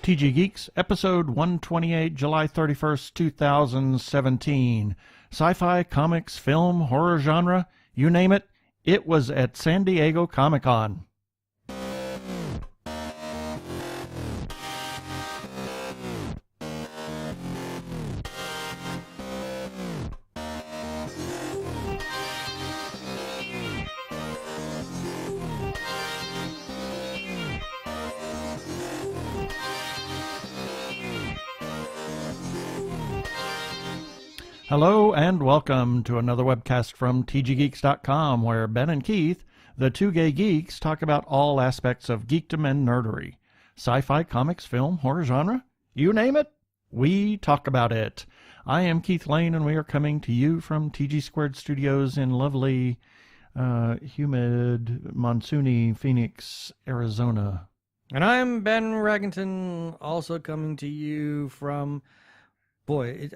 TG Geeks, episode 128, July 31st, 2017. Sci-fi, comics, film, horror genre, you name it, it was at San Diego Comic-Con. Hello and welcome to another webcast from tggeeks.com, where Ben and Keith, the Two Gay Geeks, talk about all aspects of geekdom and nerdery. Sci-fi, comics, film, horror genre, you name it, we talk about it. I am Keith Lane, and we are coming to you from TG Squared Studios in lovely, humid, monsoony Phoenix, Arizona. And I'm Ben Raggington, also coming to you from... Boy,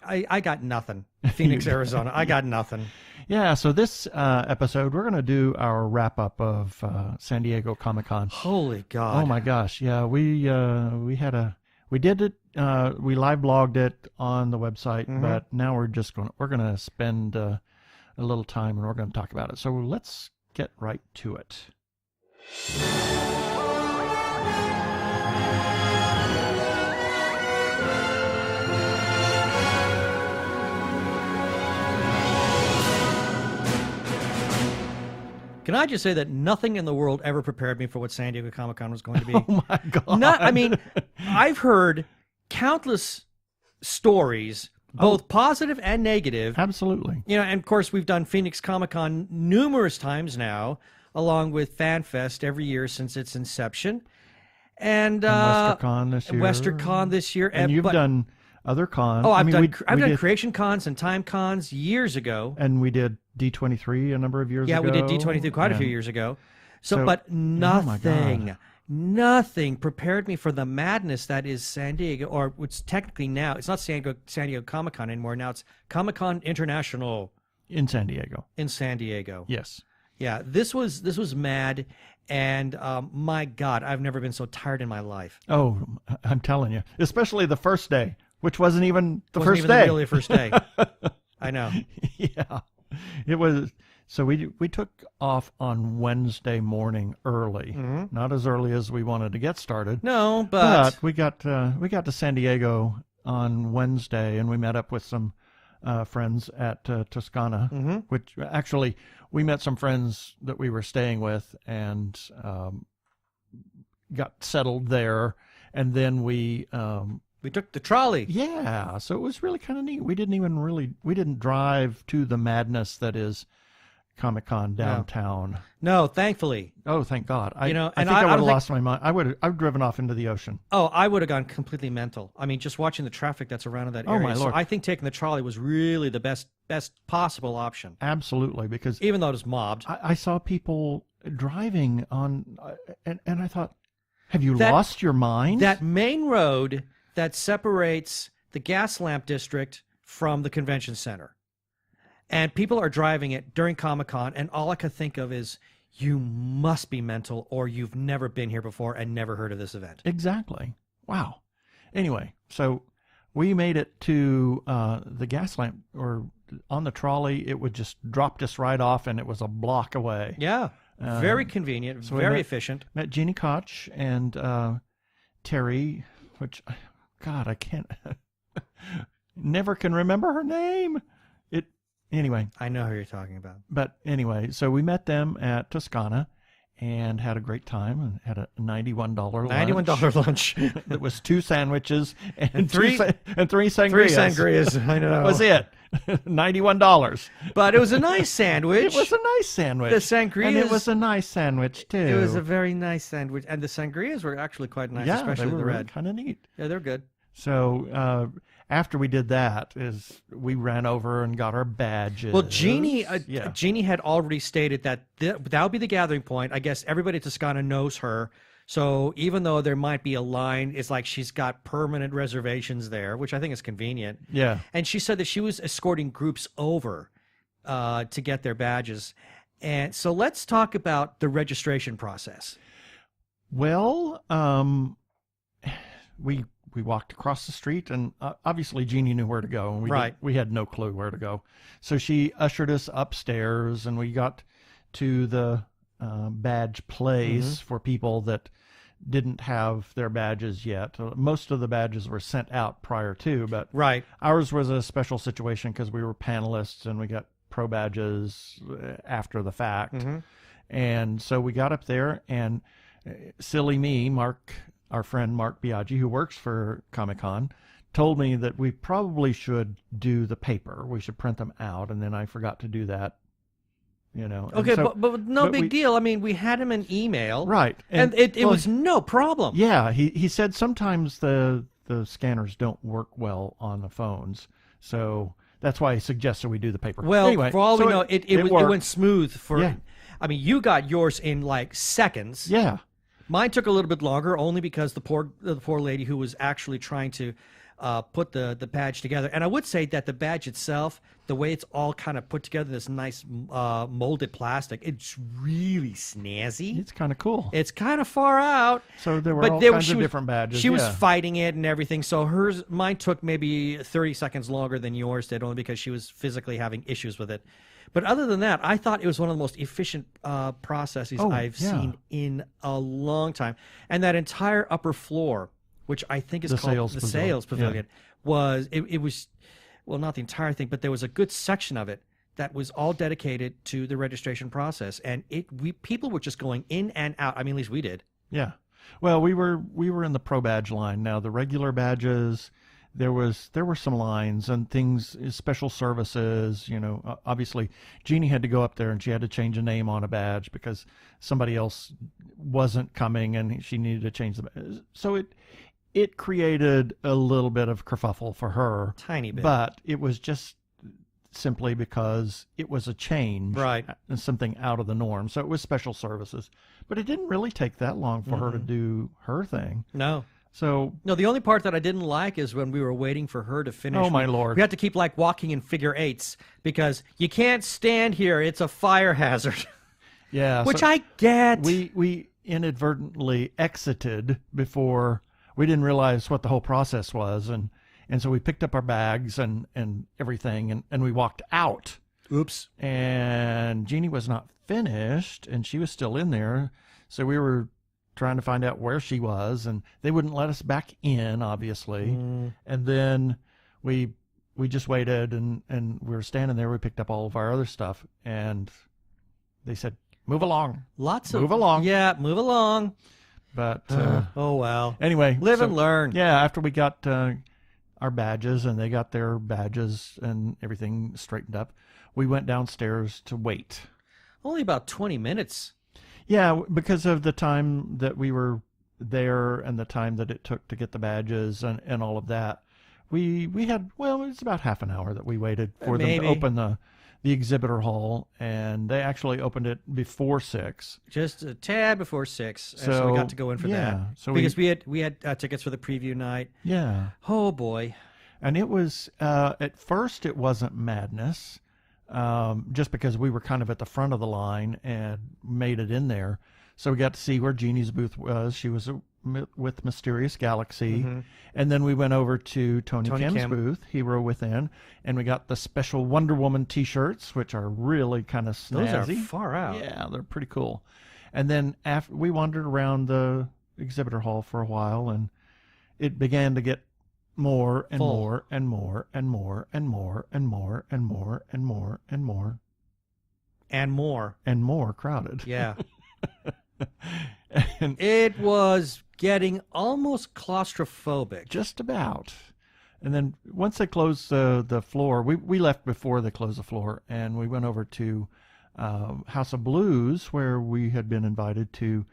I got nothing. Phoenix, Arizona. I got nothing. Yeah, so this episode, we're going to do our wrap-up of San Diego Comic-Con. Holy God. Oh, my gosh. Yeah, we did it. We live blogged it on the website, but now we're going to spend a little time and we're going to talk about it. So let's get right to it. Can I just say that nothing in the world ever prepared me for what San Diego Comic-Con was going to be? Oh, my God. I've heard countless stories, both positive and negative. Absolutely. You know, and of course, we've done Phoenix Comic-Con numerous times now, along with FanFest every year since its inception. And WesterCon this year. WesterCon this year. And you've done other cons. Oh, I've done Creation Cons and Time Cons years ago. And we did D23 a number of years ago. Yeah, we did D23 quite a few years ago. But nothing prepared me for the madness that is San Diego, or it's technically now, it's not San Diego Comic-Con anymore. Now it's Comic-Con International. In San Diego. In San Diego. Yes. Yeah, this was mad, and my God, I've never been so tired in my life. Oh, I'm telling you. Especially the first day, which wasn't even the first day. Wasn't even really the first day. I know. Yeah. It was, so we took off on Wednesday morning early, not as early as we wanted to get started. No, but we got to San Diego on Wednesday, and we met up with some friends at Toscana, which actually we met some friends that we were staying with and got settled there, and then we took the trolley. Yeah, so it was really kind of neat. We didn't drive to the madness that is Comic-Con downtown. No, thankfully. Oh, thank God. I think I I would have lost my mind. I would have driven off into the ocean. Oh, I would have gone completely mental. I mean, just watching the traffic that's around in that area. Oh, my Lord. So I think taking the trolley was really the best possible option. Absolutely, because even though it was mobbed. I saw people driving on, and I thought, have you lost your mind? That main road that separates the gas lamp district from the convention center. And people are driving it during Comic-Con, and all I could think of is, you must be mental, or you've never been here before and never heard of this event. Exactly. Wow. Anyway, so we made it to the gas lamp, or on the trolley, it would just dropped us right off, and it was a block away. Yeah. Very convenient, so very efficient. Met Jeannie Koch and Terry, which... God, I can't, never can remember her name. Anyway. I know who you're talking about. But anyway, so we met them at Toscana and had a great time and had a $91 lunch. $91 lunch. That was 2 sandwiches and three sangrias. 3 sangrias, I know. That was it. $91. But it was a nice sandwich. It was a nice sandwich. The sangrias. And it was a nice sandwich, too. It was a very nice sandwich. And the sangrias were actually quite nice, especially the red. Really kind of neat. Yeah, they're good. So after we did that, we ran over and got our badges. Well, Jeannie had already stated that that would be the gathering point. I guess everybody at Toscana knows her. So even though there might be a line, it's like she's got permanent reservations there, which I think is convenient. Yeah. And she said that she was escorting groups over to get their badges. And so let's talk about the registration process. Well, we walked across the street, and obviously Jeannie knew where to go, and we had no clue where to go. So she ushered us upstairs, and we got to the badge place for people that didn't have their badges yet. Most of the badges were sent out prior to, but ours was a special situation because we were panelists and we got pro badges after the fact. And so we got up there, and silly me, our friend Mark Biaggi, who works for Comic-Con, told me that we probably should do the paper. We should print them out, and then I forgot to do that. Okay, so, but no big deal. I mean, we had him an email. Right. And it was no problem. Yeah, he said sometimes the scanners don't work well on the phones. So that's why he suggested we do the paper. Well, anyway, for all we know, it went smooth for... Yeah. I mean, you got yours in like seconds. Yeah. Mine took a little bit longer, only because the poor lady who was actually trying to put the badge together. And I would say that the badge itself, the way it's all kind of put together, this nice molded plastic, it's really snazzy. It's kind of cool. It's kind of far out. So there were all kinds of different badges. She was fighting it and everything. So mine took maybe 30 seconds longer than yours did, only because she was physically having issues with it. But other than that, I thought it was one of the most efficient processes I've seen in a long time. And that entire upper floor, which I think is called the Sales Pavilion, was well, not the entire thing, but there was a good section of it that was all dedicated to the registration process, and people were just going in and out. I mean, at least we did. Yeah. Well, we were in the pro badge line. Now the regular badges, there were some lines and things, special services. Obviously, Jeannie had to go up there and she had to change a name on a badge because somebody else wasn't coming and she needed to change the badge. So it created a little bit of kerfuffle for her. Tiny bit. But it was just simply because it was a change. Right. And something out of the norm. So it was special services. But it didn't really take that long for her to do her thing. No. So no, the only part that I didn't like is when we were waiting for her to finish. Oh, my Lord. We had to keep like walking in figure eights because you can't stand here. It's a fire hazard. Yeah. Which I get. We inadvertently exited before... We didn't realize what the whole process was, and so we picked up our bags and everything, and we walked out. Oops. And Jeannie was not finished, and she was still in there, so we were trying to find out where she was, and they wouldn't let us back in, obviously. And then we just waited, and we were standing there. We picked up all of our other stuff, and they said, "Move along." Move along. Yeah, move along. But oh well. Anyway, live and learn. Yeah, after we got our badges and they got their badges and everything straightened up, we went downstairs to wait. Only about 20 minutes. Yeah, because of the time that we were there and the time that it took to get the badges and all of that. We had, well, it was about half an hour that we waited for them to open the exhibitor hall, and they actually opened it before 6. Just a tad before 6, so we got to go in for that. So because we had tickets for the preview night. Yeah. Oh boy. And it was at first it wasn't madness, just because we were kind of at the front of the line and made it in there. So we got to see where Jeannie's booth was. She was with Mysterious Galaxy. And then we went over to Tony Kim's booth, Hero Within, and we got the special Wonder Woman t-shirts, which are really kind of snazzy. Those are far out. Yeah, they're pretty cool. And then after we wandered around the exhibitor hall for a while, and it began to get more and more and more and more and more and more and more and more and more and more crowded. Yeah. And it was getting almost claustrophobic. Just about. And then once they closed the floor, we left before they closed the floor, and we went over to House of Blues, where we had been invited to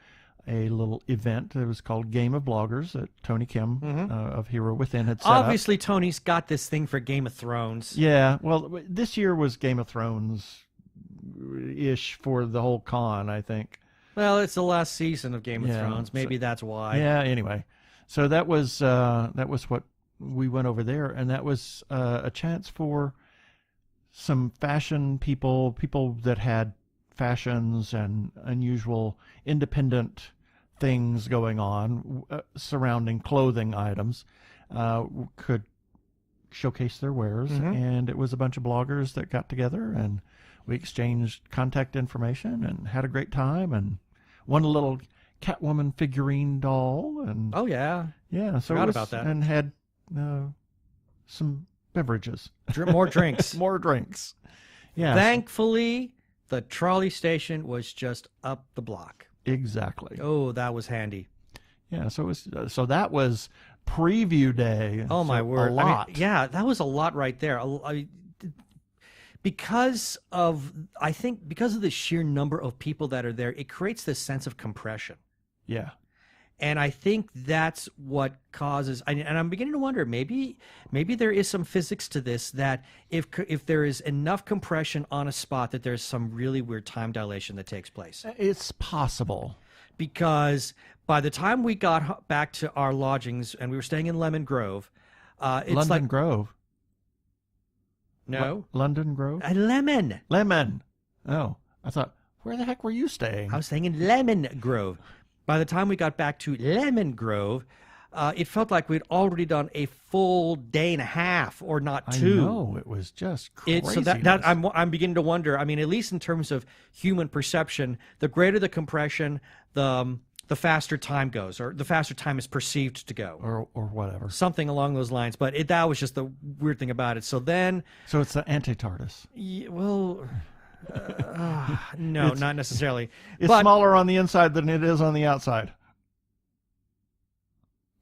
a little event that was called Game of Bloggers that Tony Kim of Hero Within had set Obviously, up. Tony's got this thing for Game of Thrones. Yeah, well, this year was Game of Thrones-ish for the whole con, I think. Well, it's the last season of Game of Thrones. Maybe that's why. Yeah, anyway. So that was what we went over there, and that was a chance for some fashion people that had fashions and unusual independent things going on surrounding clothing items could showcase their wares. And it was a bunch of bloggers that got together, and we exchanged contact information and had a great time, and won a little Catwoman figurine doll. And Oh, yeah. yeah, so Forgot about that. And had some beverages. More drinks. More drinks. Yeah. Thankfully, the trolley station was just up the block. Exactly. Oh, that was handy. Yeah, so it was that was preview day. Oh, my word. A lot. I mean, yeah, that was a lot right there. Because of the sheer number of people that are there, it creates this sense of compression. Yeah. And I think that's what causes, and I'm beginning to wonder, maybe there is some physics to this, that if there is enough compression on a spot, that there's some really weird time dilation that takes place. It's possible. Because by the time we got back to our lodgings, and we were staying in Lemon Grove, it's London Grove. No. London Grove? Lemon. Lemon. Oh, I thought, where the heck were you staying? I was staying in Lemon Grove. By the time we got back to Lemon Grove, it felt like we'd already done a full day and a half, or not two. I know, it was just crazy. So that I'm beginning to wonder. I mean, at least in terms of human perception, the greater the compression, the faster time goes, or the faster time is perceived to go, or whatever, something along those lines. But that was just the weird thing about it. So it's the anti-TARDIS. Well. No, not necessarily. It's smaller on the inside than it is on the outside.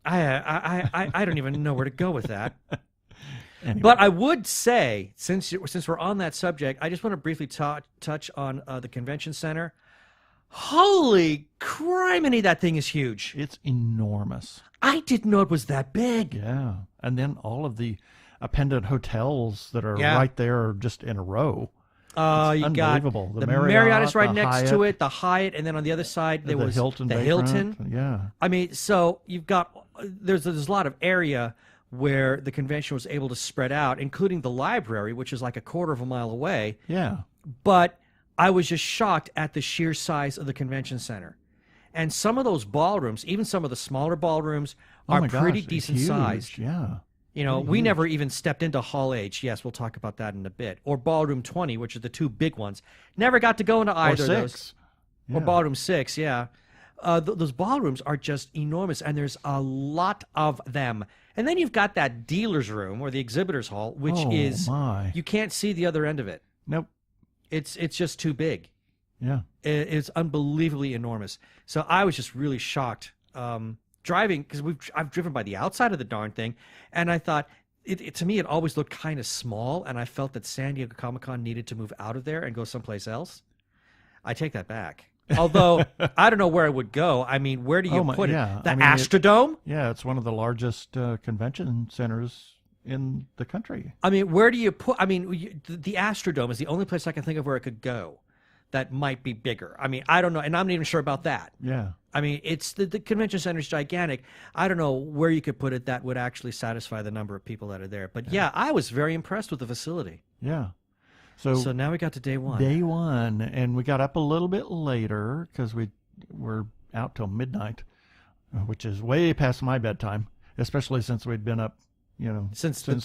I don't even know where to go with that. Anyway. But I would say, since we're on that subject, I just want to briefly touch on the convention center. Holy criminy, that thing is huge. It's enormous. I didn't know it was that big. Yeah, and then all of the appendant hotels that are right there, just in a row. You got the Marriott is right the next Hyatt, to it, the Hyatt, and then on the other side there was Hilton. The Hilton. Yeah. I mean, so you've got there's a lot of area where the convention was able to spread out, including the library, which is like a quarter of a mile away. Yeah. But I was just shocked at the sheer size of the convention center. And some of those ballrooms, even some of the smaller ballrooms, are pretty decent sized. Yeah. You know, we never even stepped into Hall H. Yes, we'll talk about that in a bit. Or Ballroom 20, which are the two big ones. Never got to go into either of those. Yeah. Or Ballroom 6, yeah. Those ballrooms are just enormous, and there's a lot of them. And then you've got that dealer's room, or the exhibitor's hall, which you can't see the other end of it. Nope. It's just too big. Yeah. It's unbelievably enormous. So I was just really shocked. Driving, because I've driven by the outside of the darn thing, and I thought, to me, it always looked kind of small, and I felt that San Diego Comic-Con needed to move out of there and go someplace else. I take that back. Although, I don't know where it would go. I mean, where do you put it? The Astrodome? It's one of the largest convention centers in the country. I mean, where do you put... I mean, the Astrodome is the only place I can think of where it could go that might be bigger. I mean, I don't know, and I'm not even sure about that. Yeah. I mean, it's the convention center is gigantic. I don't know where you could put it that would actually satisfy the number of people that are there. But yeah, I was very impressed with the facility. Yeah. So now we got to day one. Day one, and we got up a little bit later because we were out till midnight, which is way past my bedtime, especially since we'd been up, since 3.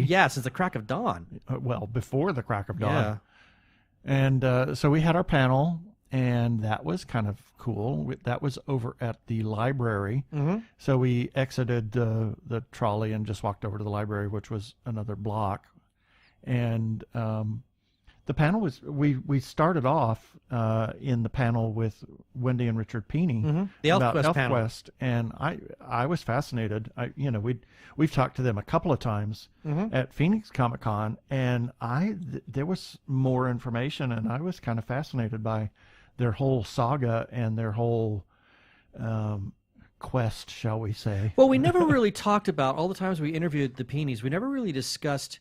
Since the crack of dawn. Well, before the crack of dawn. Yeah. And so we had our panel, and that was kind of cool. That was over at the library. Mm-hmm. So we exited the trolley and just walked over to the library, which was another block. And the panel was, we started off in the panel with Wendy and Richard Peeney, the about panel. ElfQuest, and I was fascinated. We've talked to them a couple of times at Phoenix Comic Con, and there was more information, and I was kind of fascinated by their whole saga and their whole quest, shall we say. Well, we never really talked about, all the times we interviewed the Peeneys, we never really discussed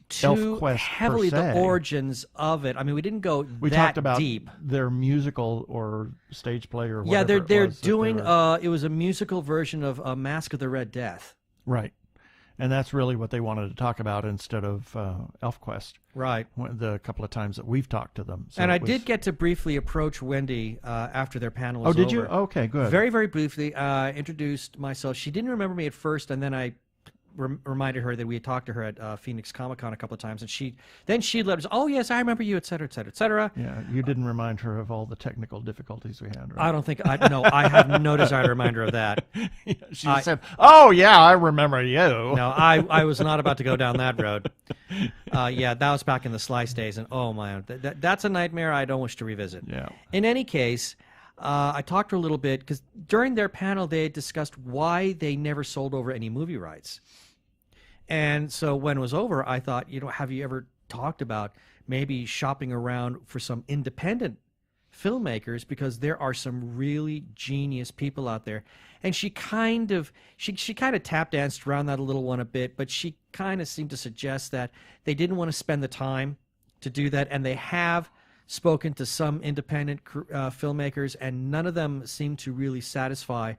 too heavily the origins of it. I mean, we didn't go we that talked about deep. Their musical or stage play or whatever. Yeah, they're doing. It was a musical version of Mask of the Red Death. Right, And that's really what they wanted to talk about instead of ElfQuest. Right. The couple of times that we've talked to them. So and I did get to briefly approach Wendy after their panel was over. Oh, did you? over. Okay, good. Very, very briefly, introduced myself. She didn't remember me at first, and then I reminded her that we had talked to her at Phoenix Comic-Con a couple of times, and she let us, oh, yes, I remember you, et cetera, et cetera, et cetera. Yeah, you didn't remind her of all the technical difficulties we had, right? I don't think, no, I have no desire to remind her of that. Yeah, she said, oh, yeah, I remember you. No, I was not about to go down that road. Yeah, that was back in the Slice days, and oh, my, that's a nightmare I don't wish to revisit. Yeah. In any case, I talked to her a little bit, because during their panel, they had discussed why they never sold over any movie rights. And so when it was over, I thought, have you ever talked about maybe shopping around for some independent filmmakers, because there are some really genius people out there. And she kind of tap danced around that a little one a bit, but she kind of seemed to suggest that they didn't want to spend the time to do that, and they have spoken to some independent filmmakers, and none of them seem to really satisfy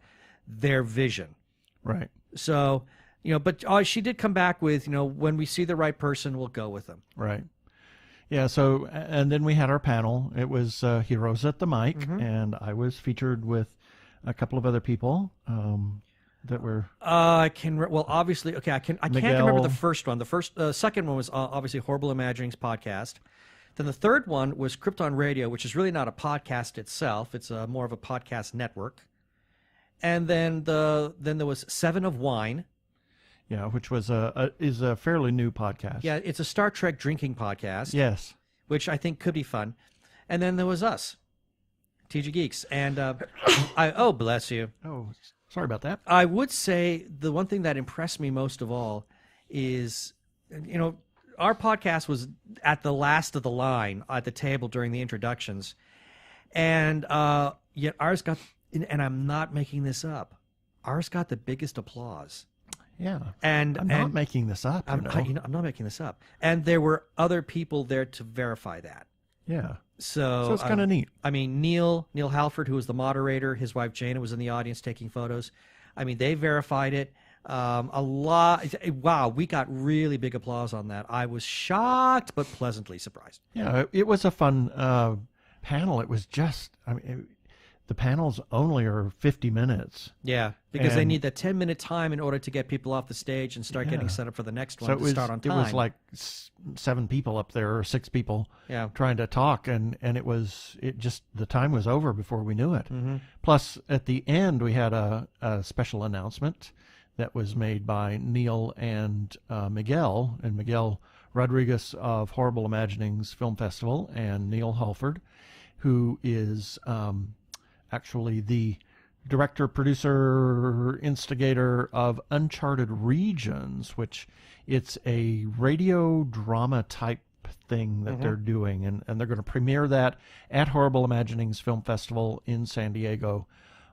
their vision. Right. So, but she did come back with, when we see the right person, we'll go with them. Right. Yeah, so, and then we had our panel. It was Heroes at the Mic, and I was featured with a couple of other people that were... obviously, okay, I can't remember the first one. The second one was obviously Horrible Imaginings podcast. Then the third one was Krypton Radio, which is really not a podcast itself. It's more of a podcast network. And then there was Seven of Wine. Yeah, which was is a fairly new podcast. Yeah, it's a Star Trek drinking podcast. Yes. Which I think could be fun. And then there was us, TG Geeks. And oh, bless you. Oh, sorry about that. I would say the one thing that impressed me most of all is, our podcast was at the last of the line at the table during the introductions. And yet ours got, and I'm not making this up, ours got the biggest applause. Yeah, I'm not making this up. I'm not making this up. And there were other people there to verify that. Yeah. So it's kind of neat. I mean, Neil Halford, who was the moderator, his wife Jana was in the audience taking photos. I mean, they verified it. A lot. Wow, we got really big applause on that. I was shocked, but pleasantly surprised. Yeah, it was a fun panel. It was just, the panels only are 50 minutes. Yeah, because they need that 10-minute time in order to get people off the stage and start getting set up for the next one to start on time. It was like 7 people up there, or 6 people trying to talk, and the time was over before we knew it. Mm-hmm. Plus, at the end, we had a special announcement that was made by Neil and Miguel Rodriguez of Horrible Imaginings Film Festival, and Neil Halford, who is... actually the director, producer, instigator of Uncharted Regions, which it's a radio drama type thing that they're doing, and they're going to premiere that at Horrible Imaginings Film Festival in San Diego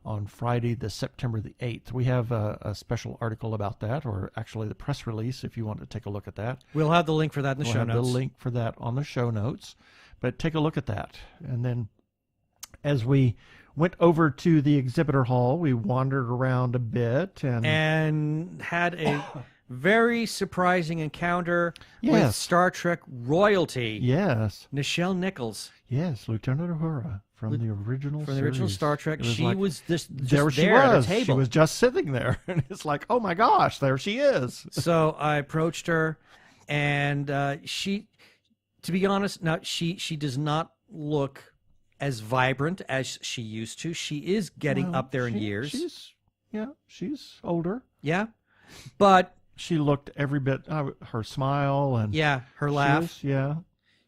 on Friday, September the 8th. We have a special article about that, or actually the press release, if you want to take a look at that. We'll have the link for that in the show notes. We'll have the link for that on the show notes, but take a look at that. And then as we went over to the exhibitor hall, we wandered around a bit and had a very surprising encounter with Star Trek royalty. Yes. Nichelle Nichols. Yes, Lieutenant Uhura from the original series. The original Star Trek. She was just there she was. At her table. She was just sitting there. And it's like, oh my gosh, there she is. So I approached her, and she, to be honest, now she does not look as vibrant as she used to. She is getting up there in years. She's older. Yeah, but she looked every bit. Her smile and her laugh.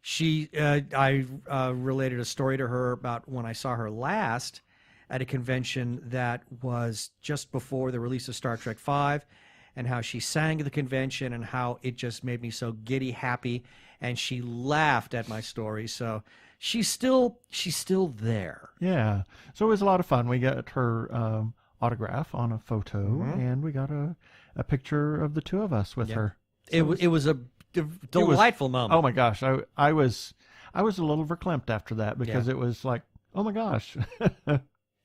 She I related a story to her about when I saw her last at a convention that was just before the release of Star Trek V, and how she sang at the convention and how it just made me so giddy happy, and she laughed at my story. So she's still there. Yeah. So it was a lot of fun. We got her autograph on a photo, and we got a picture of the two of us with her. So it was a delightful moment. Oh my gosh, I was a little verklempt after that, because it was like, oh my gosh.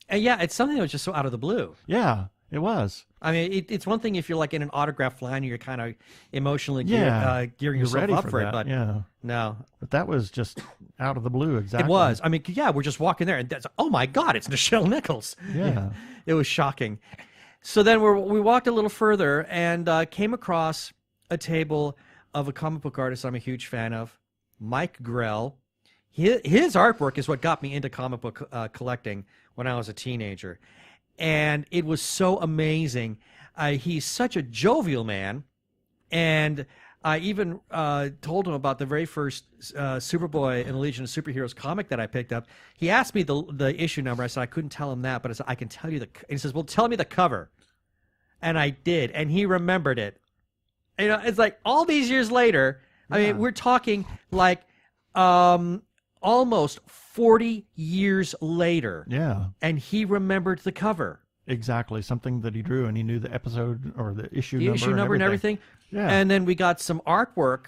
And it's something that was just so out of the blue. Yeah, It was. I mean, it's one thing if you're like in an autograph line and you're kind of emotionally Yeah. gearing You're yourself ready up for for it, that, but yeah. no. But that was just out of the blue, exactly. It was. I mean, yeah, we're just walking there, and that's, oh my God, it's Nichelle Nichols. Yeah. It was shocking. So then we walked a little further and came across a table of a comic book artist I'm a huge fan of, Mike Grell. His artwork is what got me into comic book collecting when I was a teenager. And it was so amazing. He's such a jovial man. And I even told him about the very first Superboy and the Legion of Superheroes comic that I picked up. He asked me the issue number. I said I couldn't tell him that, but I said, I can tell you and he says, well, tell me the cover. And I did. And he remembered it. You know, it's like all these years later, I mean, we're talking like almost 40 years later. Yeah. And he remembered the cover. Exactly. Something that he drew, and he knew the episode or the issue The number. issue number and everything. Yeah. And then we got some artwork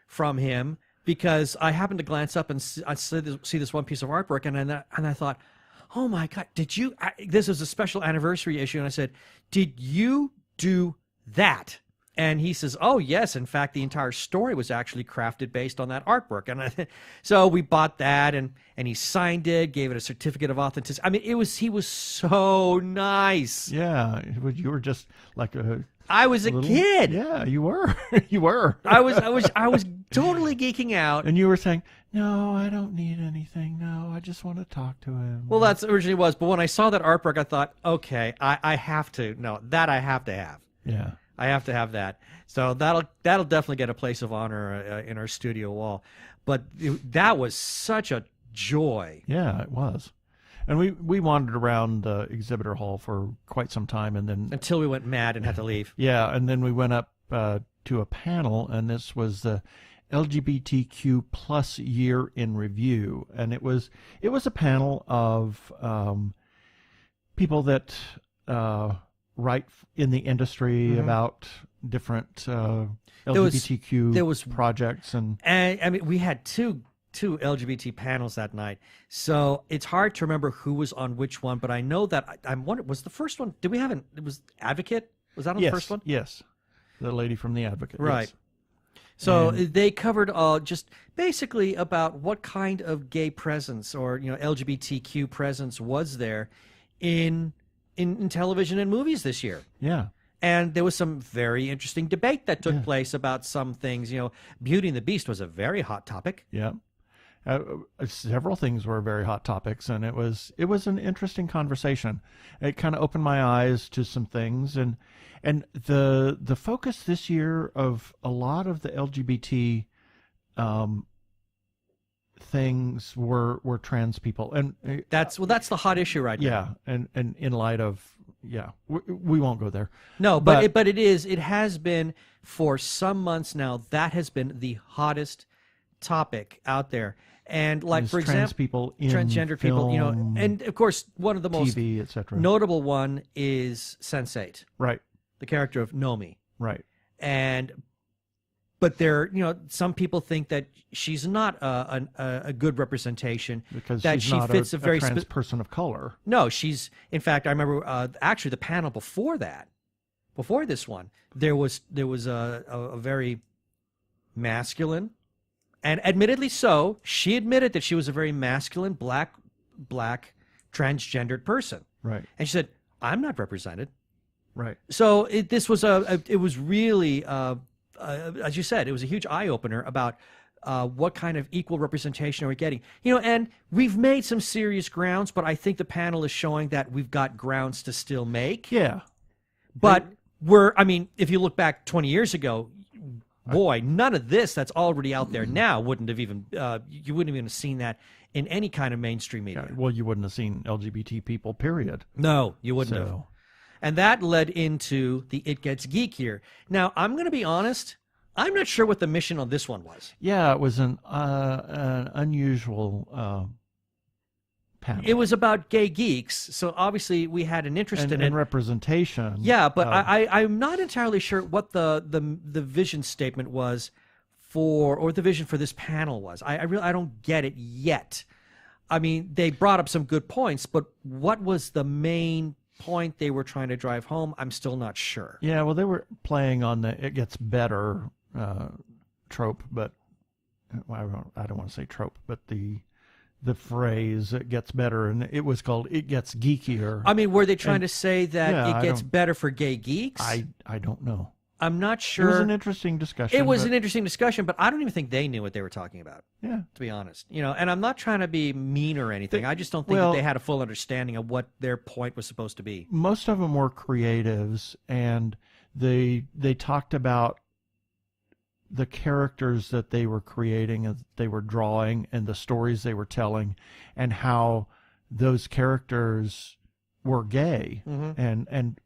from him because I happened to glance up and see this one piece of artwork, and I thought, oh my God, this is a special anniversary issue. And I said, did you do that? And he says, oh, yes. In fact, the entire story was actually crafted based on that artwork. And so we bought that, and he signed it, gave it a certificate of authenticity. I mean, he was so nice. Yeah. You were just like I was a kid. Yeah, you were. You were. I was totally geeking out. And you were saying, no, I don't need anything. No, I just want to talk to him. Well, that's originally was. But when I saw that artwork, I thought, okay, I have to. No, that I have to have. Yeah. I have to have that. So that'll definitely get a place of honor in our studio wall. But that was such a joy. Yeah, it was. And we wandered around the exhibitor hall for quite some time, and then until we went mad and had to leave. Yeah, and then we went up to a panel, and this was the LGBTQ plus year in review, and it was a panel of people that write in the industry about different LGBTQ projects, and I mean we had two LGBT panels that night, so it's hard to remember who was on which one. But I know that I'm wondering, was the first one? Did we have it was Advocate? Was that on the first one? Yes, the lady from the Advocate. Right. Yes. So they covered just basically about what kind of gay presence or LGBTQ presence was there in television and movies this year. Yeah. And there was some very interesting debate that took place about some things. Beauty and the Beast was a very hot topic. Yeah. Several things were very hot topics, and it was an interesting conversation. It kind of opened my eyes to some things, and the focus this year of a lot of the LGBT things were trans people, and that's the hot issue right now. Yeah, and in light of we won't go there. No, but it has been for some months now. That has been the hottest topic out there. And like, for example, trans people in transgender film, people, and of course, one of the most TV, etc. notable one is Sense8, right? The character of Nomi, right? But some people think that she's not a good representation because that she fits a very trans person of color. No, she's. In fact, I remember actually the panel before this one, there was a very masculine. And admittedly so, she admitted that she was a very masculine, black, transgendered person. Right. And she said, "I'm not represented." Right. So it was really, as you said, it was a huge eye opener about what kind of equal representation are we getting. And we've made some serious grounds, but I think the panel is showing that we've got grounds to still make. Yeah. But if you look back 20 years ago. Boy, none of this that's already out there now wouldn't have even you wouldn't even have seen that in any kind of mainstream media. Well, you wouldn't have seen LGBT people, period. No, you wouldn't have. And that led into the It Gets Geekier. Now, I'm going to be honest, I'm not sure what the mission on this one was. Yeah, it was an unusual panel. It was about gay geeks, so obviously we had an interest in it. And representation. Yeah, but I'm not entirely sure what the vision statement was or the vision for this panel was. I don't get it yet. I mean, they brought up some good points, but what was the main point they were trying to drive home, I'm still not sure. Yeah, well, they were playing on the "it gets better" trope, but well, I don't want to say trope, but the phrase "it gets better," and it was called "it gets geekier." I mean, were they trying to say that yeah, it gets better for gay geeks? I don't know. I'm not sure. It was an interesting discussion. It was an interesting discussion, but I don't even think they knew what they were talking about. Yeah, to be honest, and I'm not trying to be mean or anything. I just don't think that they had a full understanding of what their point was supposed to be. Most of them were creatives, and they talked about the characters that they were creating and they were drawing and the stories they were telling and how those characters were gay and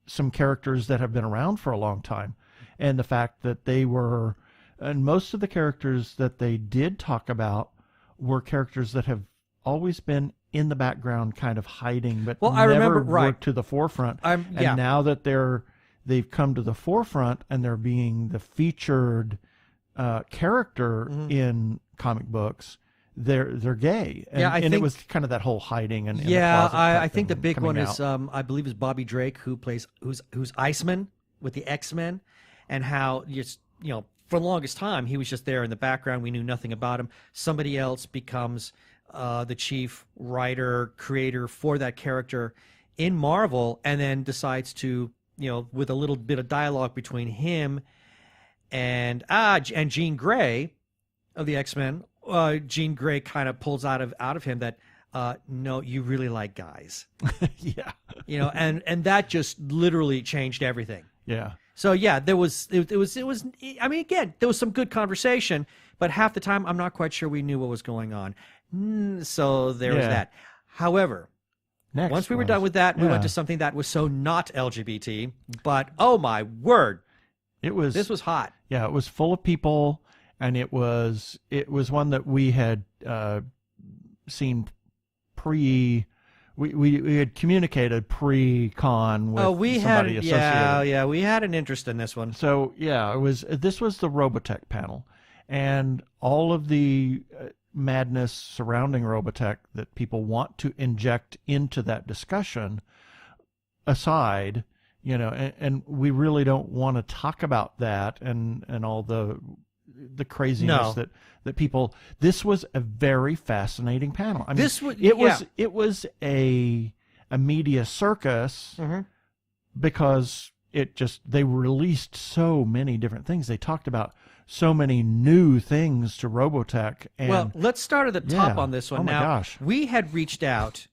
some characters that have been around for a long time, and the fact that they were, and most of the characters that they did talk about were characters that have always been in the background, kind of hiding, but never worked to the forefront. Now that they've come to the forefront and they're being the featured character in comic books, they're gay. And, I think it was kind of that whole hiding and I think the big one is I believe is Bobby Drake, who's Iceman with the X-Men, and how for the longest time he was just there in the background. We knew nothing about him. Somebody else becomes the chief writer creator for that character in Marvel, and then decides to with a little bit of dialogue between him and Jean Grey of the X-Men. Jean Grey kind of pulls out of him that no, you really like guys. Yeah. And that just literally changed everything. Yeah. So yeah, it was I mean, again, there was some good conversation, but half the time I'm not quite sure we knew what was going on. So there was that. However, once we were done with that, we went to something that was so not LGBT, but oh my word, this was hot. Yeah, it was full of people, and it was one that we had seen we had communicated pre-con with somebody associated. We had an interest in this one. So yeah, this was the Robotech panel, and all of the madness surrounding Robotech that people want to inject into that discussion aside, and we really don't want to talk about that and all the craziness that people. This was a very fascinating panel. I mean, it was a media circus because they released so many different things. They talked about so many new things to Robotech. And well, let's start at the top on this one. Oh my gosh. We had reached out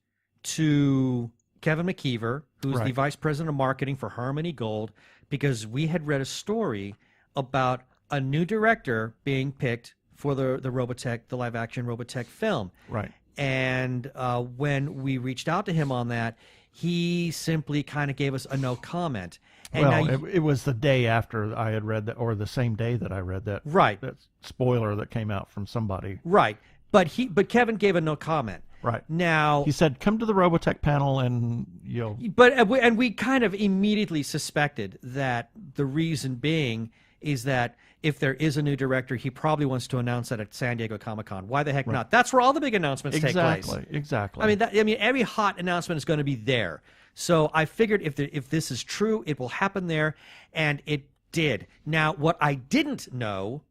to Kevin McKeever, who's the vice president of marketing for Harmony Gold, because we had read a story about a new director being picked for the Robotech, the live action Robotech film. Right. And when we reached out to him on that, he simply kind of gave us a no comment. And it was the day after I had read that, or the same day that I read that. Right. That spoiler that came out from somebody. Right. But Kevin gave a no comment. Right. Now he said, "Come to the Robotech panel and you'll." But we kind of immediately suspected that the reason being is that if there is a new director, he probably wants to announce that at San Diego Comic-Con. Why the heck not? That's where all the big announcements take place. Exactly. I mean, every hot announcement is going to be there. So I figured if this is true, it will happen there, and it did. Now, what I didn't know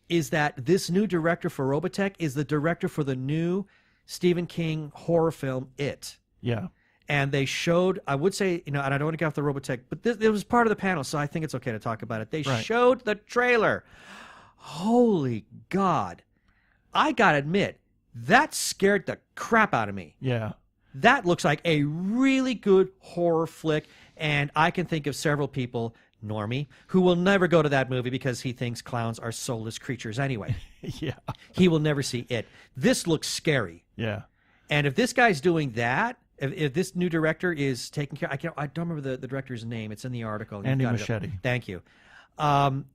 is that this new director for Robotech is the director for the new Stephen King horror film, It. Yeah. And they showed, I would say, and I don't want to get off the Robotech, but it was part of the panel, so I think it's okay to talk about it. They showed the trailer. Holy God. I got to admit, that scared the crap out of me. Yeah. That looks like a really good horror flick, and I can think of several people, Normie, who will never go to that movie because he thinks clowns are soulless creatures anyway. Yeah. He will never see it. This looks scary. Yeah. And if this guy's doing that, if this new director is taking care, I don't remember the director's name. It's in the article. Andy Muschietti. Thank you. I'm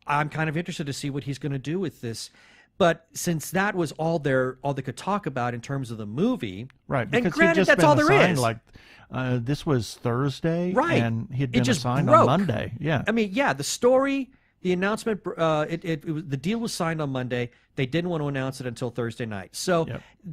kind of interested to see what he's going to do with this. But since that was all they could talk about in terms of the movie, right? And granted, that's all there is. Like this was Thursday, right? And he'd been assigned on Monday. Yeah. I mean, yeah, the story, the announcement, the deal was signed on Monday. They didn't want to announce it until Thursday night. So,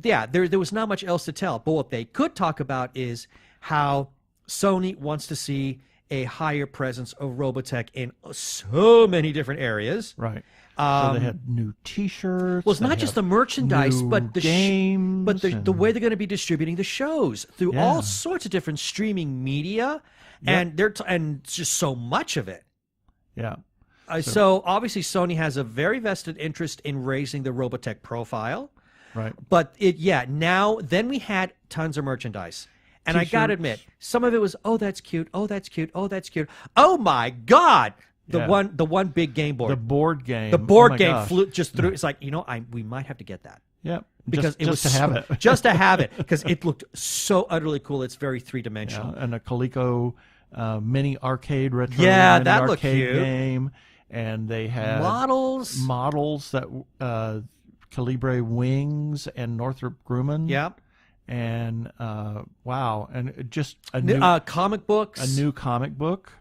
yeah, there was not much else to tell. But what they could talk about is how Sony wants to see a higher presence of Robotech in so many different areas. Right. So they had new T-shirts. Well, it's not just the merchandise, new but the games, the way they're going to be distributing the shows through Yeah. all sorts of different streaming media, and and just so much of it. Yeah. So obviously, Sony has a very vested interest in raising the Robotech profile. Right. But then we had tons of merchandise. And I got to admit, some of it was, oh, that's cute. Oh, that's cute. Oh, that's cute. Oh my God. The one big game board. The board game. The board oh my game gosh. flew just through. It's like, we might have to get that. Yeah. Because it was to have it. just to have it, because it looked so utterly cool. It's very three-dimensional. And a Coleco mini arcade retro that mini looked arcade cute. game. And they had Models that Calibre Wings and Northrop Grumman. Yeah. And wow, and just a new comic books. A new comic book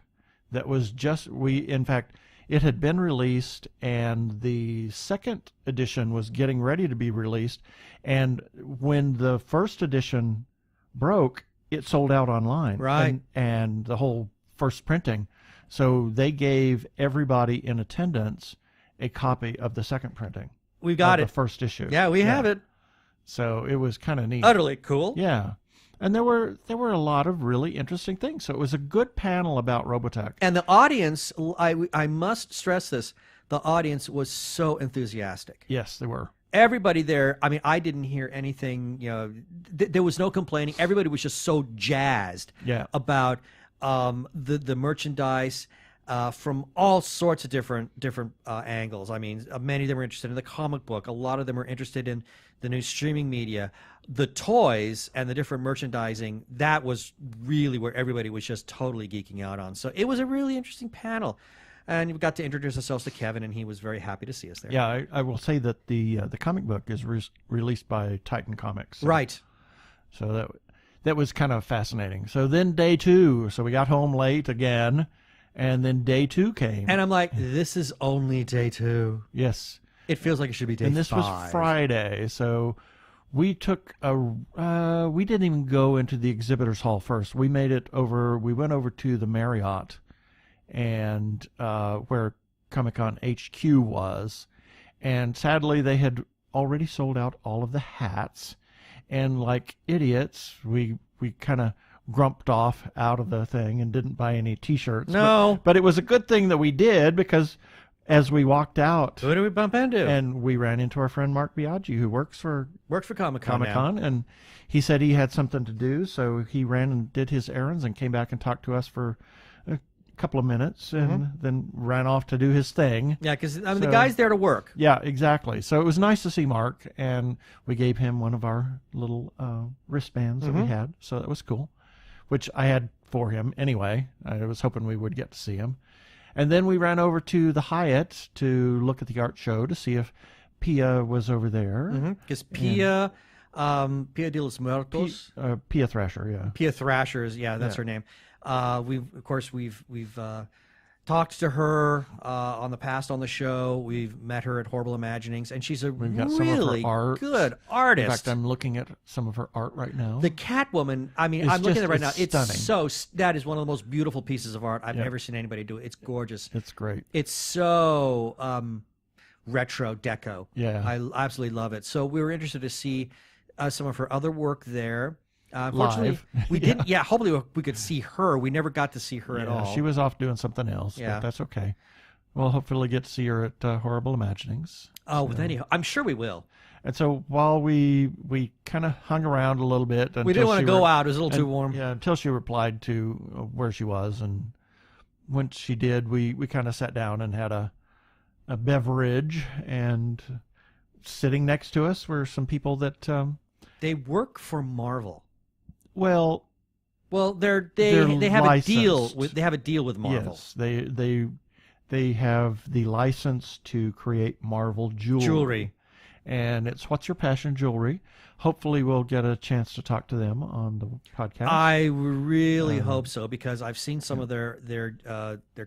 that was in fact, it had been released, and the second edition was getting ready to be released. And when the first edition broke, it sold out online. Right. And the whole first printing. So they gave everybody in attendance a copy of the second printing. We've got it. The first issue. Yeah, we have it. So it was kind of neat. Utterly cool. Yeah. And there were a lot of really interesting things. So it was a good panel about Robotech. And the audience, I must stress this, the audience was so enthusiastic. Yes, they were. Everybody there, I mean, I didn't hear anything, there was no complaining. Everybody was just so jazzed about the merchandise from all sorts of different angles. I mean, many of them were interested in the comic book. A lot of them were interested in the new streaming media. The toys and the different merchandising, that was really where everybody was just totally geeking out on. So it was a really interesting panel. And we got to introduce ourselves to Kevin, and he was very happy to see us there. Yeah, I will say that the comic book is released by Titan Comics. Right. So that was kind of fascinating. So then day 2, so we got home late again, and then day 2 came. And I'm like, this is only day 2. Yes. It feels like it should be day 5. And this was Friday, so we took we didn't even go into the exhibitors hall first. We went over to the Marriott, and where Comic-Con HQ was, and sadly they had already sold out all of the hats, and like idiots, we kind of grumped off out of the thing and didn't buy any T-shirts. No. But it was a good thing that we did, because as we walked out, who did we bump into? And we ran into our friend Mark Biaggi, who works for Comic-Con, and he said he had something to do, so he ran and did his errands and came back and talked to us for a couple of minutes, and then ran off to do his thing. Yeah, because the guy's there to work. Yeah, exactly. So it was nice to see Mark, and we gave him one of our little wristbands that we had, so that was cool, which I had for him anyway. I was hoping we would get to see him. And then we ran over to the Hyatt to look at the art show to see if Pia was over there. Because Pia de los Muertos. Pia Thrasher, yeah. Pia Thrasher, that's her name. We've talked to her on the show. We've met her at Horrible Imaginings, and she's We've got really some of her art. good artist. In fact, I'm looking at some of her art right now. The Catwoman, I mean, I'm looking at it right now. It's stunning. that is one of the most beautiful pieces of art I've ever seen anybody do. It's gorgeous. It's great. It's so retro deco. Yeah. I absolutely love it. So we were interested to see some of her other work there. Unfortunately, we didn't. Yeah, hopefully we could see her. We never got to see her at all. She was off doing something else, but that's okay. We'll hopefully get to see her at Horrible Imaginings. Oh, with any, I'm sure we will. And so while we kind of hung around a little bit, we didn't want to go out; it was a little too warm. Yeah, until she replied to where she was, and once she did, we kind of sat down and had a beverage, and sitting next to us were some people that they work for Marvel. Well, they have licensed. a deal with Marvel. Yes, they have the license to create Marvel jewelry. And it's What's Your Passion Jewelry. Hopefully we'll get a chance to talk to them on the podcast. I really hope so, because I've seen some of their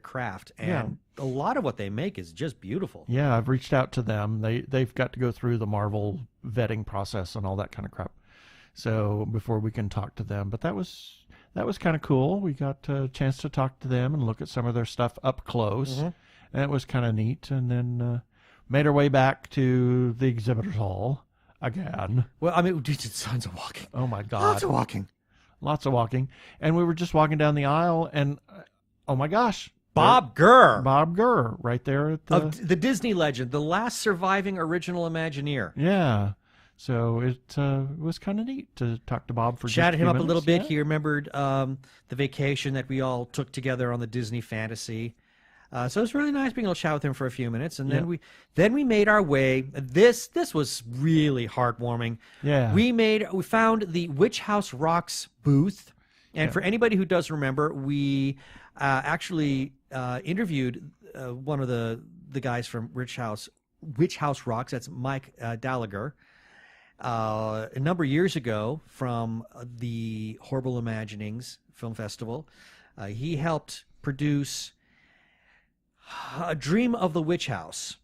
craft, and a lot of what they make is just beautiful. Yeah, I've reached out to them. They've got to go through the Marvel vetting process and all that kind of crap. So before we can talk to them, but that was that was kind of cool. We got a chance to talk to them and look at some of their stuff up close. Mm-hmm. And it was kind of neat. And then made our way back to the exhibitors hall again. Well, I mean, we did tons of walking. Oh, my God. Lots of walking. Lots of walking. And we were just walking down the aisle, and oh, my gosh. Bob Gurr. Bob Gurr, right there at the... Of the Disney legend, the last surviving original Imagineer. Yeah. So it was kind of neat to talk to Bob for Chatted just him a up few a little minutes. bit. He remembered the vacation that we all took together on the Disney Fantasy. So it was really nice being able to chat with him for a few minutes, and then we made our way. This was really heartwarming. Yeah. We found the Witch House Rocks booth, and for anybody who does remember, we actually interviewed one of the guys from Witch House Rocks. That's Mike Gallagher. A number of years ago from the Horrible Imaginings Film Festival. He helped produce A Dream of the Witch House,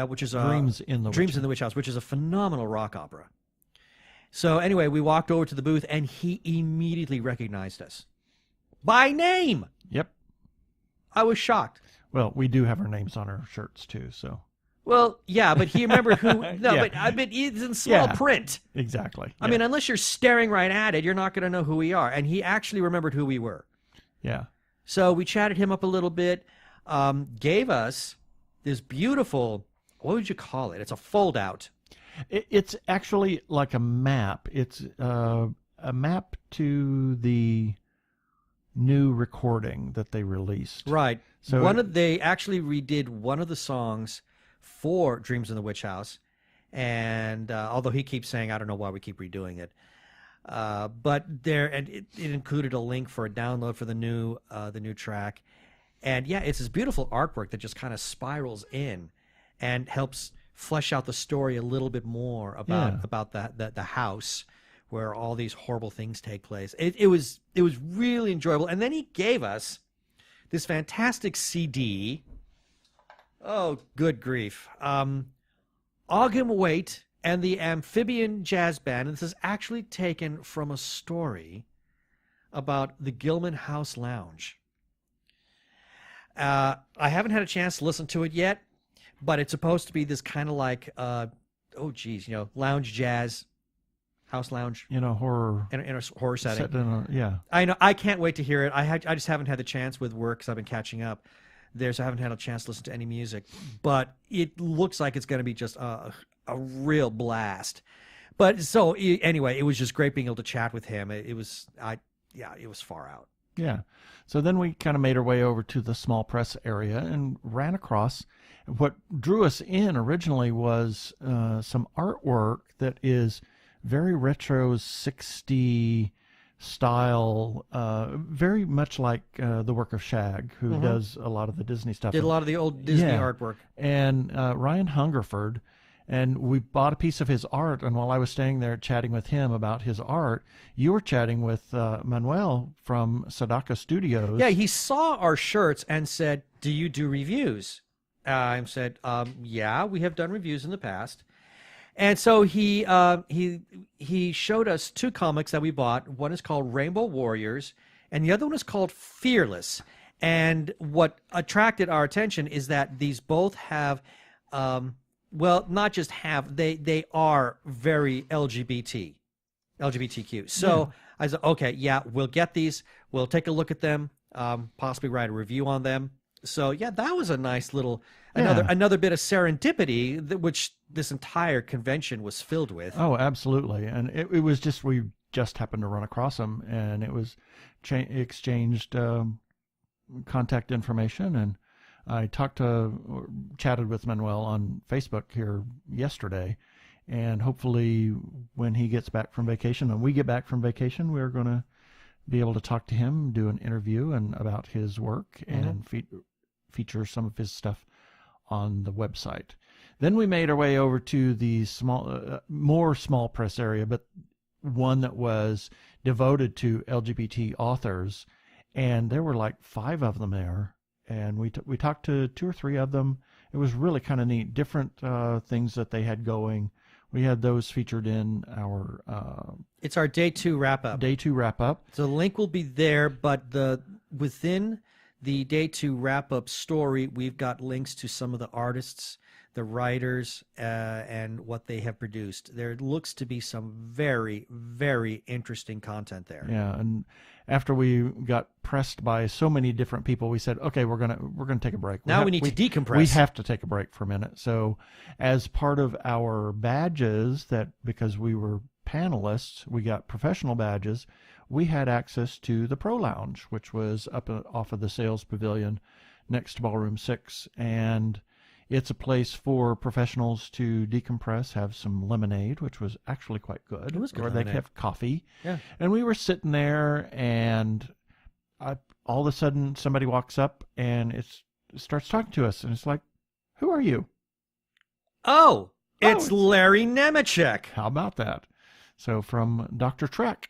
which is Dreams in the Witch House, which is a phenomenal rock opera. So anyway, we walked over to the booth, and he immediately recognized us by name. Yep. I was shocked. Well, we do have our names on our shirts, too, so... Well, yeah, but he remembered who... No, Yeah. but I mean, it's in small print. Exactly. I mean, unless you're staring right at it, you're not going to know who we are. And he actually remembered who we were. Yeah. So we chatted him up a little bit, gave us this beautiful, what would you call it? It's a fold-out. It's actually like a map. It's a map to the new recording that they released. Right. So they actually redid one of the songs for Dreams in the Witch House, and although he keeps saying, I don't know why we keep redoing it, but it included a link for a download for the new track, and yeah, it's this beautiful artwork that just kind of spirals in and helps flesh out the story a little bit more about the house where all these horrible things take place. It was really enjoyable, and then he gave us this fantastic CD. Oh, good grief. Ogden Waite and the Amphibian Jazz Band. And this is actually taken from a story about the Gilman House Lounge. I haven't had a chance to listen to it yet, but it's supposed to be this kind of like, lounge jazz, house lounge. Horror. In a horror setting. Yeah. I know. I can't wait to hear it. I just haven't had the chance with work because I've been catching up. So I haven't had a chance to listen to any music, but it looks like it's going to be just a real blast. But so anyway, it was just great being able to chat with him. It was far out. Yeah. So then we kind of made our way over to the small press area and ran across what drew us in originally was some artwork that is very retro 60 style, very much like the work of Shag, who does a lot of the Disney stuff. Did a lot of the old Disney artwork. And Ryan Hungerford, and we bought a piece of his art, and while I was staying there chatting with him about his art, you were chatting with Manuel from Sadaka Studios. Yeah, he saw our shirts and said, do you do reviews? I said, yeah, we have done reviews in the past. And so he showed us two comics that we bought. One is called Rainbow Warriors, and the other one is called Fearless. And what attracted our attention is that these both have, not just have, they are very LGBTQ. So I said, okay, yeah, we'll get these. We'll take a look at them, possibly write a review on them. So yeah, that was a nice little another bit of serendipity which this entire convention was filled with. Oh, absolutely, and it was just we just happened to run across them, and it was exchanged contact information, and I chatted with Manuel on Facebook here yesterday, and hopefully when he gets back from vacation and we get back from vacation, we're going to be able to talk to him, do an interview and about his work and feature some of his stuff on the website. Then we made our way over to the more small press area, but one that was devoted to LGBT authors, and there were like 5 of them there, and we talked to 2 or 3 of them. It was really kind of neat, different things that they had going We had those featured in our It's our day 2 wrap-up. day 2 wrap-up. So the link will be there, but within the day 2 wrap-up story, we've got links to some of the artists, the writers, and what they have produced. There looks to be some very, very interesting content there. Yeah, and after we got pressed by so many different people, we said, okay, we're gonna take a break. Now we need to decompress. We have to take a break for a minute. So as part of our badges, because we were panelists, we got professional badges, we had access to the Pro Lounge, which was up off of the Sales Pavilion next to Ballroom 6. And it's a place for professionals to decompress, have some lemonade, which was actually quite good. It was good Or lemonade. they have coffee. Yeah. And we were sitting there, and all of a sudden somebody walks up and it starts talking to us. And it's like, who are you? Oh, it's Larry Nemeczek. How about that? So from Dr. Trek.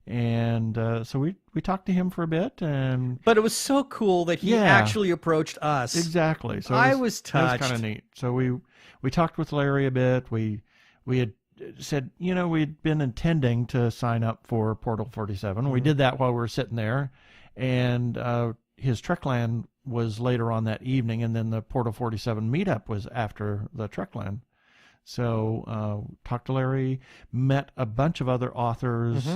And so we talked to him for a bit, But it was so cool that he actually approached us. Exactly. So I was touched. It was kind of neat. So we talked with Larry a bit. We had said, we'd been intending to sign up for Portal 47. Mm-hmm. We did that while we were sitting there, and his Trekland was later on that evening, and then the Portal 47 meetup was after the Trekland. So talked to Larry, met a bunch of other authors,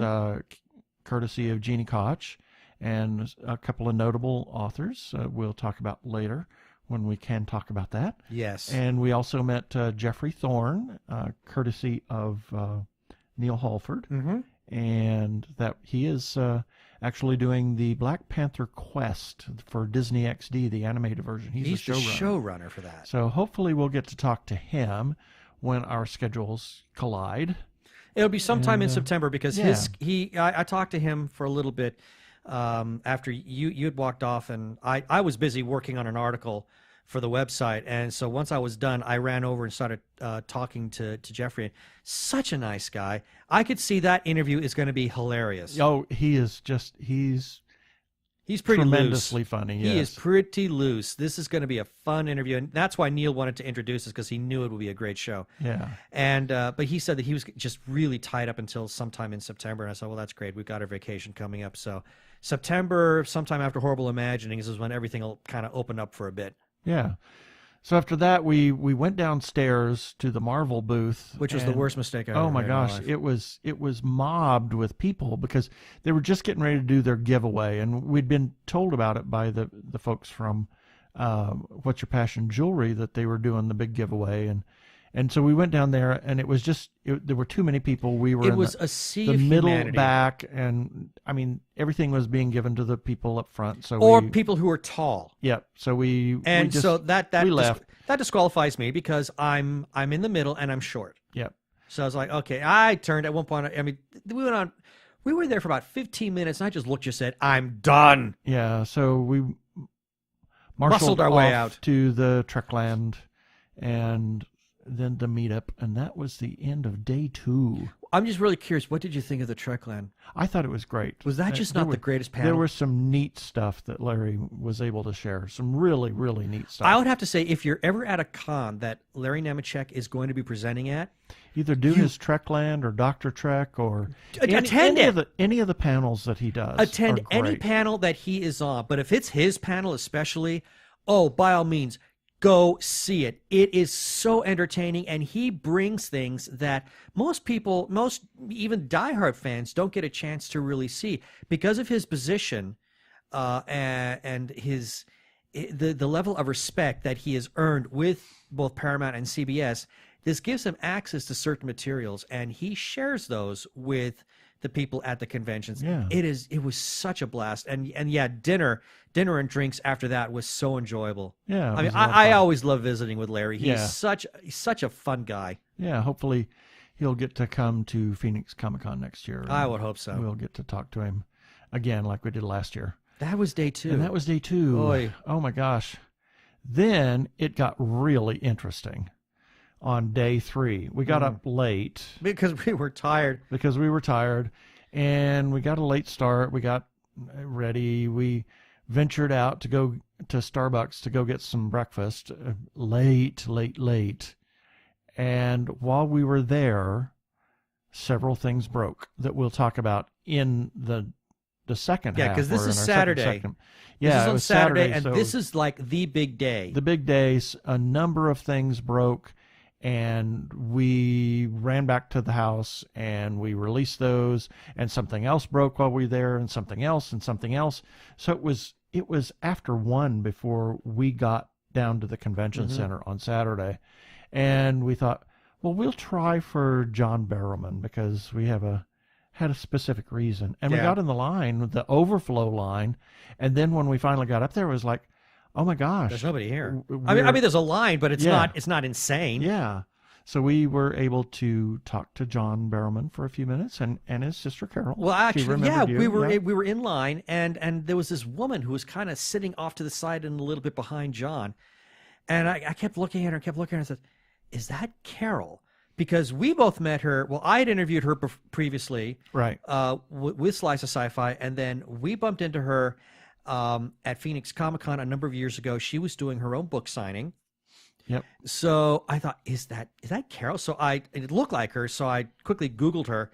courtesy of Jeannie Koch, and a couple of notable authors we'll talk about later when we can talk about that. Yes. And we also met Jeffrey Thorne, courtesy of Neil Halford, and that he is actually doing the Black Panther Quest for Disney XD, the animated version. He's the showrunner for that. So hopefully we'll get to talk to him when our schedules collide. It'll be sometime in September because I talked to him for a little bit after you had walked off, and I was busy working on an article for the website, and so once I was done, I ran over and started talking to Jeffrey. Such a nice guy. I could see that interview is going to be hilarious. Oh, he's pretty tremendously loose. funny. He yes. is pretty loose. This is going to be a fun interview, and that's why Neil wanted to introduce us, because he knew it would be a great show. Yeah. And but he said that he was just really tied up until sometime in September, and I said, well, that's great. We've got our vacation coming up, so September, sometime after Horrible Imaginings, is when everything will kind of open up for a bit. Yeah. So after that, we went downstairs to the Marvel booth, Which was the worst mistake I ever Oh my made in gosh, life. it was mobbed with people because they were just getting ready to do their giveaway, and we'd been told about it by the folks from What's Your Passion Jewelry that they were doing the big giveaway, and so we went down there, and it was just there were too many people. We were a sea the of middle humanity. back, and I mean everything was being given to the people up front. So People who are tall. Yep. So we left. That disqualifies me because I'm in the middle and I'm short. Yep. So I was like, okay. I turned at one point. I mean, we went on. We were there for about 15 minutes, and I just looked, just said, "I'm done." Yeah. So we Muscled our way off out to the Trekland, and then the meetup, and that was the end of day 2. I'm just really curious. What did you think of the Trekland? I thought it was great. Was that just not the greatest panel? There was some neat stuff that Larry was able to share. Some really, really neat stuff. I would have to say, if you're ever at a con that Larry Nemeczek is going to be presenting at, either do his Trekland or Dr. Trek or attend any of the panels that he does. Attend are any great. panel that he is on. But if it's his panel especially, by all means, go see it. It is so entertaining, and he brings things that most even diehard fans don't get a chance to really see because of his position and the level of respect that he has earned with both Paramount and CBS. This gives him access to certain materials, and he shares those with the people at the conventions. Yeah. It was such a blast, and yeah, dinner and drinks after that was so enjoyable. Yeah, I mean, I always love visiting with Larry. He's Yeah. such a fun guy. Yeah, hopefully he'll get to come to Phoenix Comic-Con next year. I would hope so. We'll get to talk to him again like we did last year. That was day 2. And that was day 2. Oy. Oh my gosh. Then it got really interesting on day 3. We got up late. Because we were tired. And we got a late start. We got ready. We ventured out to go to Starbucks to go get some breakfast. Late. And while we were there, several things broke that we'll talk about in the second Yeah, half. because this or is in our Saturday. Second. This Yeah, is it on was Saturday, and so this is like the big day. the big days. A number of things broke, and we ran back to the house and we released those, and something else broke while we were there, and something else, and something else. So it was after 1 before we got down to the convention center on Saturday, and we thought, well, we'll try for John Barrowman because we had a specific reason. And we got in the line, the overflow line, and then when we finally got up there, it was like, oh my gosh, There's nobody here. I mean, there's a line, but it's not insane. Yeah. So we were able to talk to John Barrowman for a few minutes, and his sister Carol. Well, actually, we were Yeah. we were in line, and there was this woman who was kind of sitting off to the side and a little bit behind John, and I kept looking at her, and said, "Is that Carol?" Because we both met her. Well, I had interviewed her previously, Right. with Slice of Sci-Fi, and then we bumped into her at Phoenix Comic-Con a number of years ago. She was doing her own book signing. Yep. So I thought, is that Carol? So it looked like her. So I quickly Googled her,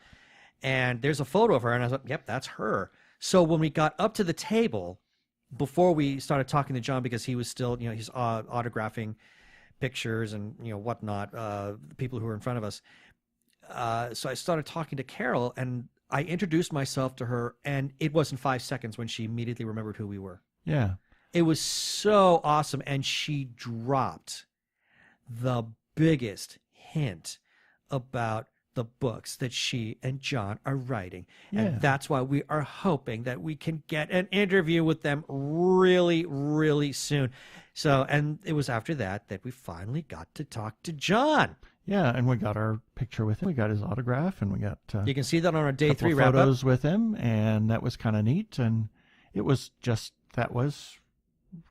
and there's a photo of her, and I thought, yep, that's her. So when we got up to the table, before we started talking to John, because he was still, he's autographing pictures and whatnot, the people who were in front of us. So I started talking to Carol, and I introduced myself to her, and it wasn't 5 seconds when she immediately remembered who we were. Yeah. It was so awesome, and she dropped the biggest hint about the books that she and John are writing. Yeah. And that's why we are hoping that we can get an interview with them really, really soon. So, and it was after that we finally got to talk to John. Yeah, and we got our picture with him. We got his autograph, and we got you can see that on our day 3 wrap-up wrap-up. photos with him, and that was kind of neat. And it was that was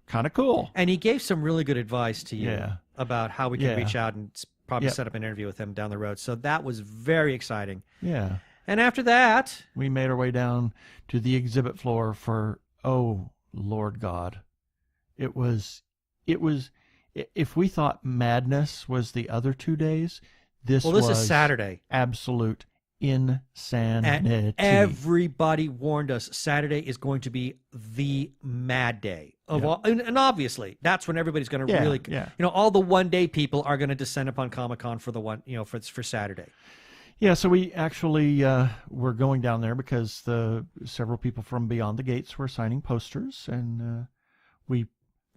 kind of cool. And he gave some really good advice to you about how we can Yeah. reach out and probably Yep. set up an interview with him down the road. So that was very exciting. Yeah. And after that, We made our way down to the exhibit floor for, oh, Lord God. It was, if we thought madness was the other 2 days, this is was Saturday. absolute insanity. And everybody warned us Saturday is going to be the mad day of all, and obviously that's when everybody's going to really, all the one-day people are going to descend upon Comic-Con for the one, for Saturday. Yeah, so we actually were going down there because several people from Beyond the Gates were signing posters, and we're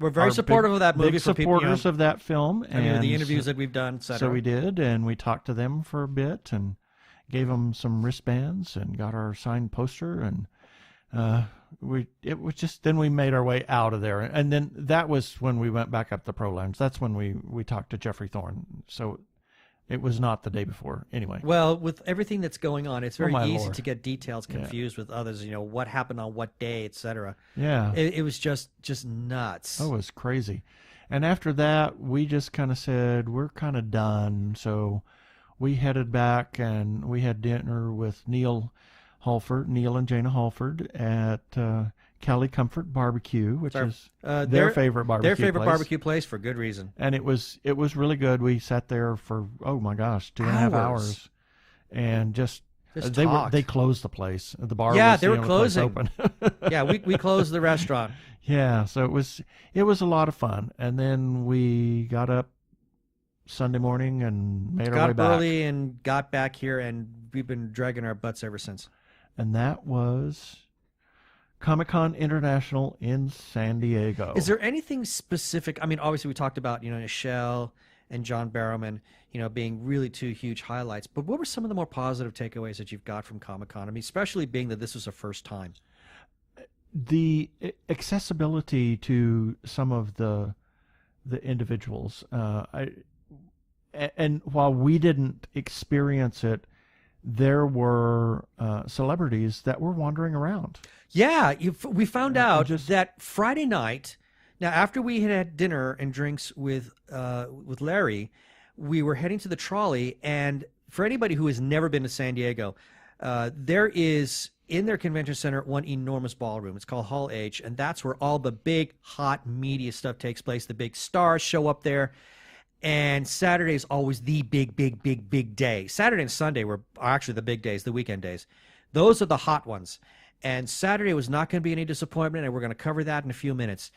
very supportive of that movie. Big for people, supporters of that film. and the interviews that we've done, etc. So we did, and we talked to them for a bit, and gave them some wristbands, and got our signed poster, and then we made our way out of there, and then that was when we went back up the Pro Lounge. That's when we talked to Jeffrey Thorne. So it was not the day before, anyway. Well, with everything that's going on, it's very easy Lord. to get details confused with others. What happened on what day, etc. Yeah, it was just nuts. Oh, it was crazy. And after that, we just kind of said we're kind of done. So we headed back, and we had dinner with Neil and Jana Halford at Cali Comfort Barbecue, which is their favorite barbecue Their favorite place. Barbecue place for good reason. And it was really good. We sat there for, oh my gosh, 2.5 hours, and just they closed the place. The bar was they were the only closing. place open. Yeah, we closed the restaurant. Yeah, so it was a lot of fun. And then we got up Sunday morning and made our way back. Got early and got back here, and we've been dragging our butts ever since. And that was Comic-Con International in San Diego. Is there anything specific? I mean, obviously we talked about, Nichelle and John Barrowman, being really 2 huge highlights. But what were some of the more positive takeaways that you've got from Comic-Con? I mean, especially being that this was a first time. The accessibility to some of the individuals. And while we didn't experience it, there were celebrities that were wandering around. Yeah, we found out that Friday night. Now, after we had dinner and drinks with Larry, we were heading to the trolley. And for anybody who has never been to San Diego, there is in their convention center one enormous ballroom. It's called Hall H, and that's where all the big hot media stuff takes place. The big stars show up there. And Saturday is always the big day. Saturday and Sunday are actually the big days, the weekend days. Those are the hot ones. And Saturday was not going to be any disappointment, and we're going to cover that in a few minutes.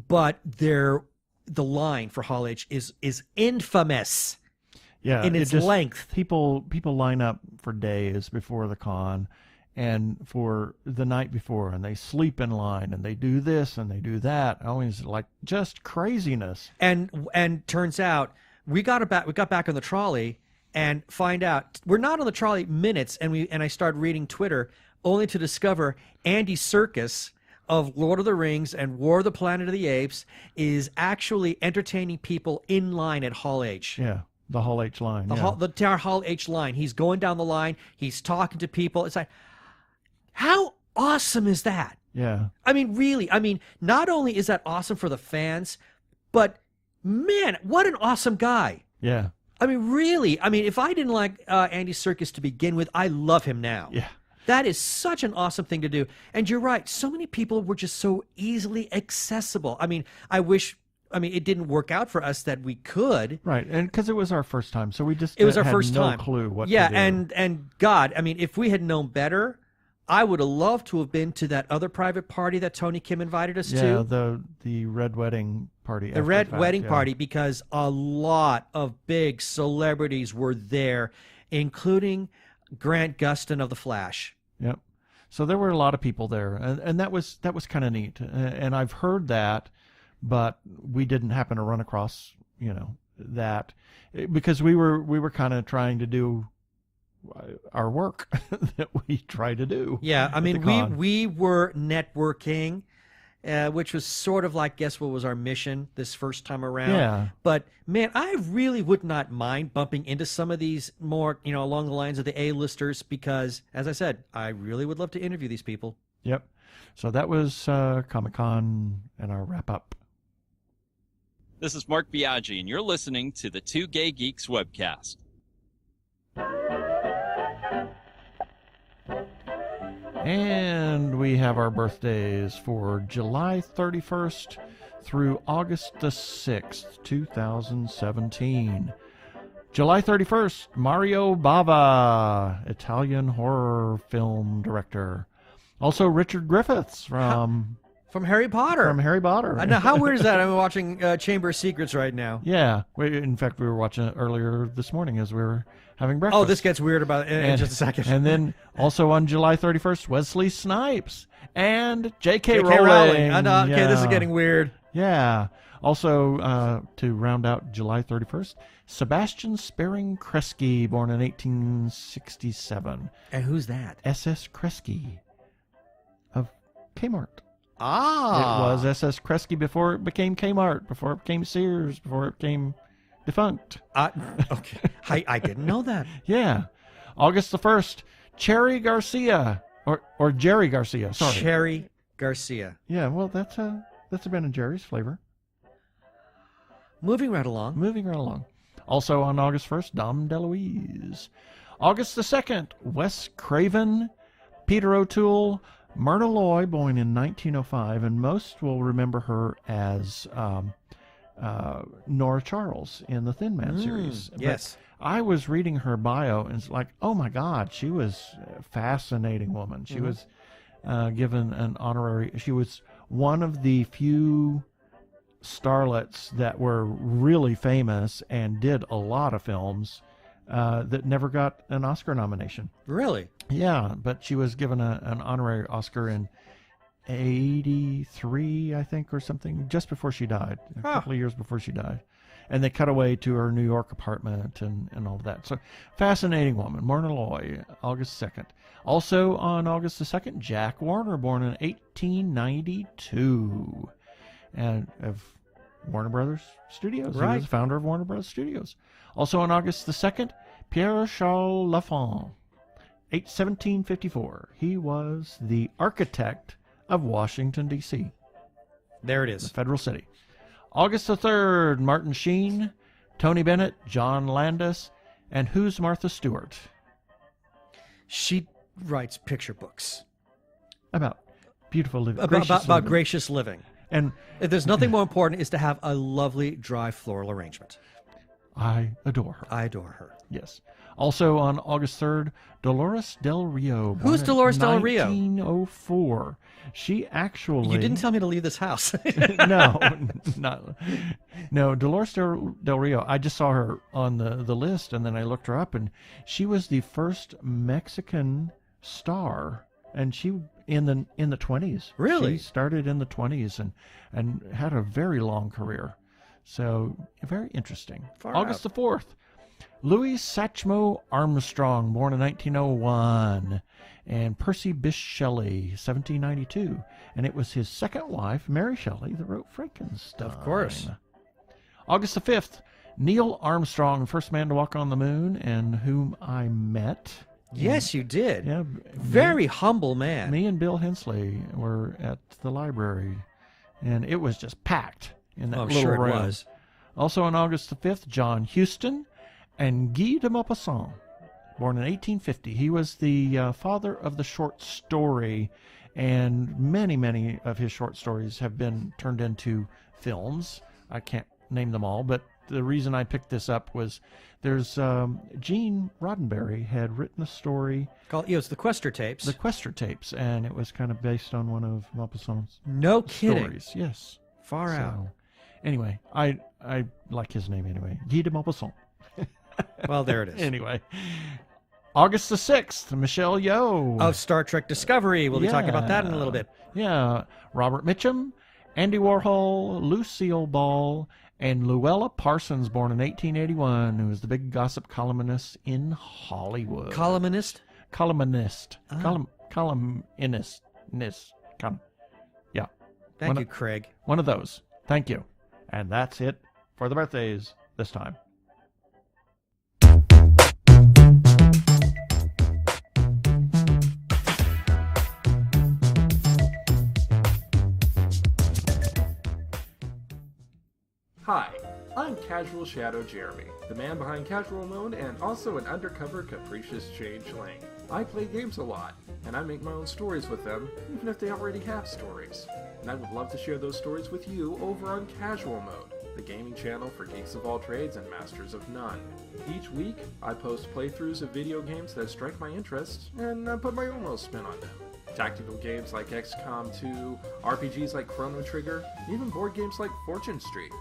But the line for Hall H is infamous. Yeah, in its length. People line up for days before the con and for the night before, and they sleep in line, and they do this and they do that. Always like just craziness. And turns out we got back on the trolley and find out we're not on the trolley minutes, and I started reading Twitter only to discover Andy Serkis of Lord of the Rings and War of the Planet of the Apes is actually entertaining people in line at Hall H. Yeah. The Hall H line. The entire Hall H line. He's going down the line. He's talking to people. It's like, how awesome is that? Yeah. I mean, really. I mean, not only is that awesome for the fans, but man, what an awesome guy. Yeah. I mean, really. I mean, if I didn't like Andy Serkis to begin with, I love him now. Yeah. That is such an awesome thing to do. And you're right. So many people were just so easily accessible. I mean, it didn't work out for us that we could. Right, and because it was our first time, so we just had no clue what to do. Yeah, and God, I mean, if we had known better, I would have loved to have been to that other private party that Tony Kim invited us to. Yeah, the Red Wedding party. The Red Wedding party, because a lot of big celebrities were there, including Grant Gustin of The Flash. Yep. So there were a lot of people there, and that was kind of neat. And I've heard that, but we didn't happen to run across, that, because we were kind of trying to do our work that we try to do. Yeah, I mean, we were networking, which was sort of like, guess what was our mission this first time around? Yeah. But man, I really would not mind bumping into some of these more, along the lines of the A-listers, because, as I said, I really would love to interview these people. Yep. So that was Comic-Con and our wrap-up. This is Mark Biaggi, and you're listening to the Two Gay Geeks webcast. And we have our birthdays for July 31st through August the 6th, 2017. July 31st, Mario Bava, Italian horror film director. Also Richard Griffiths from Harry Potter. From Harry Potter. Now, how weird is that? I'm watching Chamber of Secrets right now. Yeah. In fact, we were watching it earlier this morning as we were having breakfast. Oh, this gets weird in just a second. And then also on July 31st, Wesley Snipes and J.K. Rowling. Okay, this is getting weird. Yeah. Also, to round out July 31st, Sebastian Sparing Kresge, born in 1867. And who's that? S.S. Kresge of Kmart. Ah. It was S.S. Kresge before it became Kmart, before it became Sears, before it became defunct. Okay. I didn't know that. Yeah. August the 1st, Cherry Garcia, or Jerry Garcia, sorry. Cherry Garcia. Yeah, well, that's a Ben and Jerry's flavor. Moving right along. Also on August 1st, Dom DeLuise. August the 2nd, Wes Craven, Peter O'Toole, Myrna Loy, born in 1905, and most will remember her as Nora Charles in the Thin Man series. Yes. But I was reading her bio, and it's like, oh my God, she was a fascinating woman. She was given an honorary. She was one of the few starlets that were really famous and did a lot of films that never got an Oscar nomination. Really? Yeah, but she was given an honorary Oscar in 1983, I think, or something, just before she died, a couple of years before she died. And they cut away to her New York apartment and all of that. So, fascinating woman, Myrna Loy, August 2nd. Also on August the 2nd, Jack Warner, born in 1892. And of Warner Brothers Studios. Right. He was the founder of Warner Brothers Studios. Also on August the 2nd, Pierre-Charles Lafont, 1754. He was the architect of Washington, D.C. There it is. The federal city. August the 3rd, Martin Sheen, Tony Bennett, John Landis, and who's Martha Stewart? She writes picture books. About beautiful living. About gracious living. And if there's nothing more important is to have a lovely dry floral arrangement. I adore her. I adore her. Yes. Also on August 3rd, Dolores Del Rio. Who's Dolores Del Rio? 1904. She actually... You didn't tell me to leave this house. No, no. Dolores Del Rio. I just saw her on the list, and then I looked her up, and she was the first Mexican star, and she in the 20s. Really? She started in the 20s and had a very long career. So very interesting. August the 4th. Louis Satchmo Armstrong, born in 1901, and Percy Bysshe Shelley, 1792. And it was his second wife, Mary Shelley, that wrote Frankenstein. Of course. August the 5th, Neil Armstrong, first man to walk on the moon, and whom I met. Yes, you did. Yeah, Very humble man. Me and Bill Hensley were at the library, and it was just packed in that little sure room. It was. Also on August the 5th, John Huston and Guy de Maupassant, born in 1850. He was the father of the short story, and many of his short stories have been turned into films. I can't name them all, but the reason I picked this up was there's Gene Roddenberry had written a story Called, it's the Quester tapes. The Quester tapes, and it was kind of based on one of Maupassant's No kidding. stories. Yes. Far out. Anyway, I like his name anyway. Guy de Maupassant. Well, there it is. Anyway, August the 6th, Michelle Yeoh. Of Star Trek Discovery. We'll be talking about that in a little bit. Yeah. Robert Mitchum, Andy Warhol, Lucille Ball, and Luella Parsons, born in 1881, who was the big gossip columnist in Hollywood. Columnist? Columnist. Ah. Columnist. Yeah. Thank you, Craig. One of those. Thank you. And that's it for the birthdays this time. Hi, I'm Casual Shadow Jeremy, the man behind Casual Mode and also an undercover capricious changeling. I play games a lot, and I make my own stories with them, even if they already have stories. And I would love to share those stories with you over on Casual Mode, the gaming channel for geeks of all trades and masters of none. Each week, I post playthroughs of video games that strike my interest, and I put my own little spin on them. Tactical games like XCOM 2, RPGs like Chrono Trigger, even board games like Fortune Street.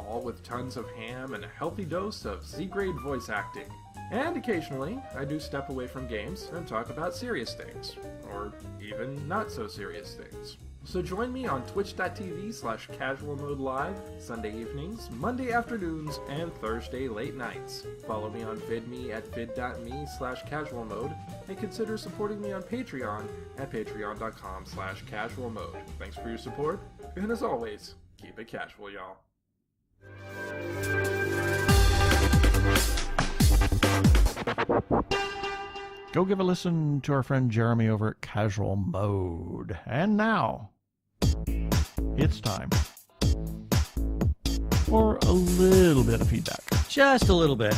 All with tons of ham and a healthy dose of Z-grade voice acting. And occasionally, I do step away from games and talk about serious things, or even not so serious things. So join me on twitch.tv/casualmodelive, Sunday evenings, Monday afternoons, and Thursday late nights. Follow me on VidMe at vid.me/casualmode, and consider supporting me on Patreon at patreon.com/casualmode. Thanks for your support, and as always, keep it casual, y'all. Go give a listen to our friend Jeremy over at Casual Mode. And now, it's time for a little bit of feedback. Just a little bit.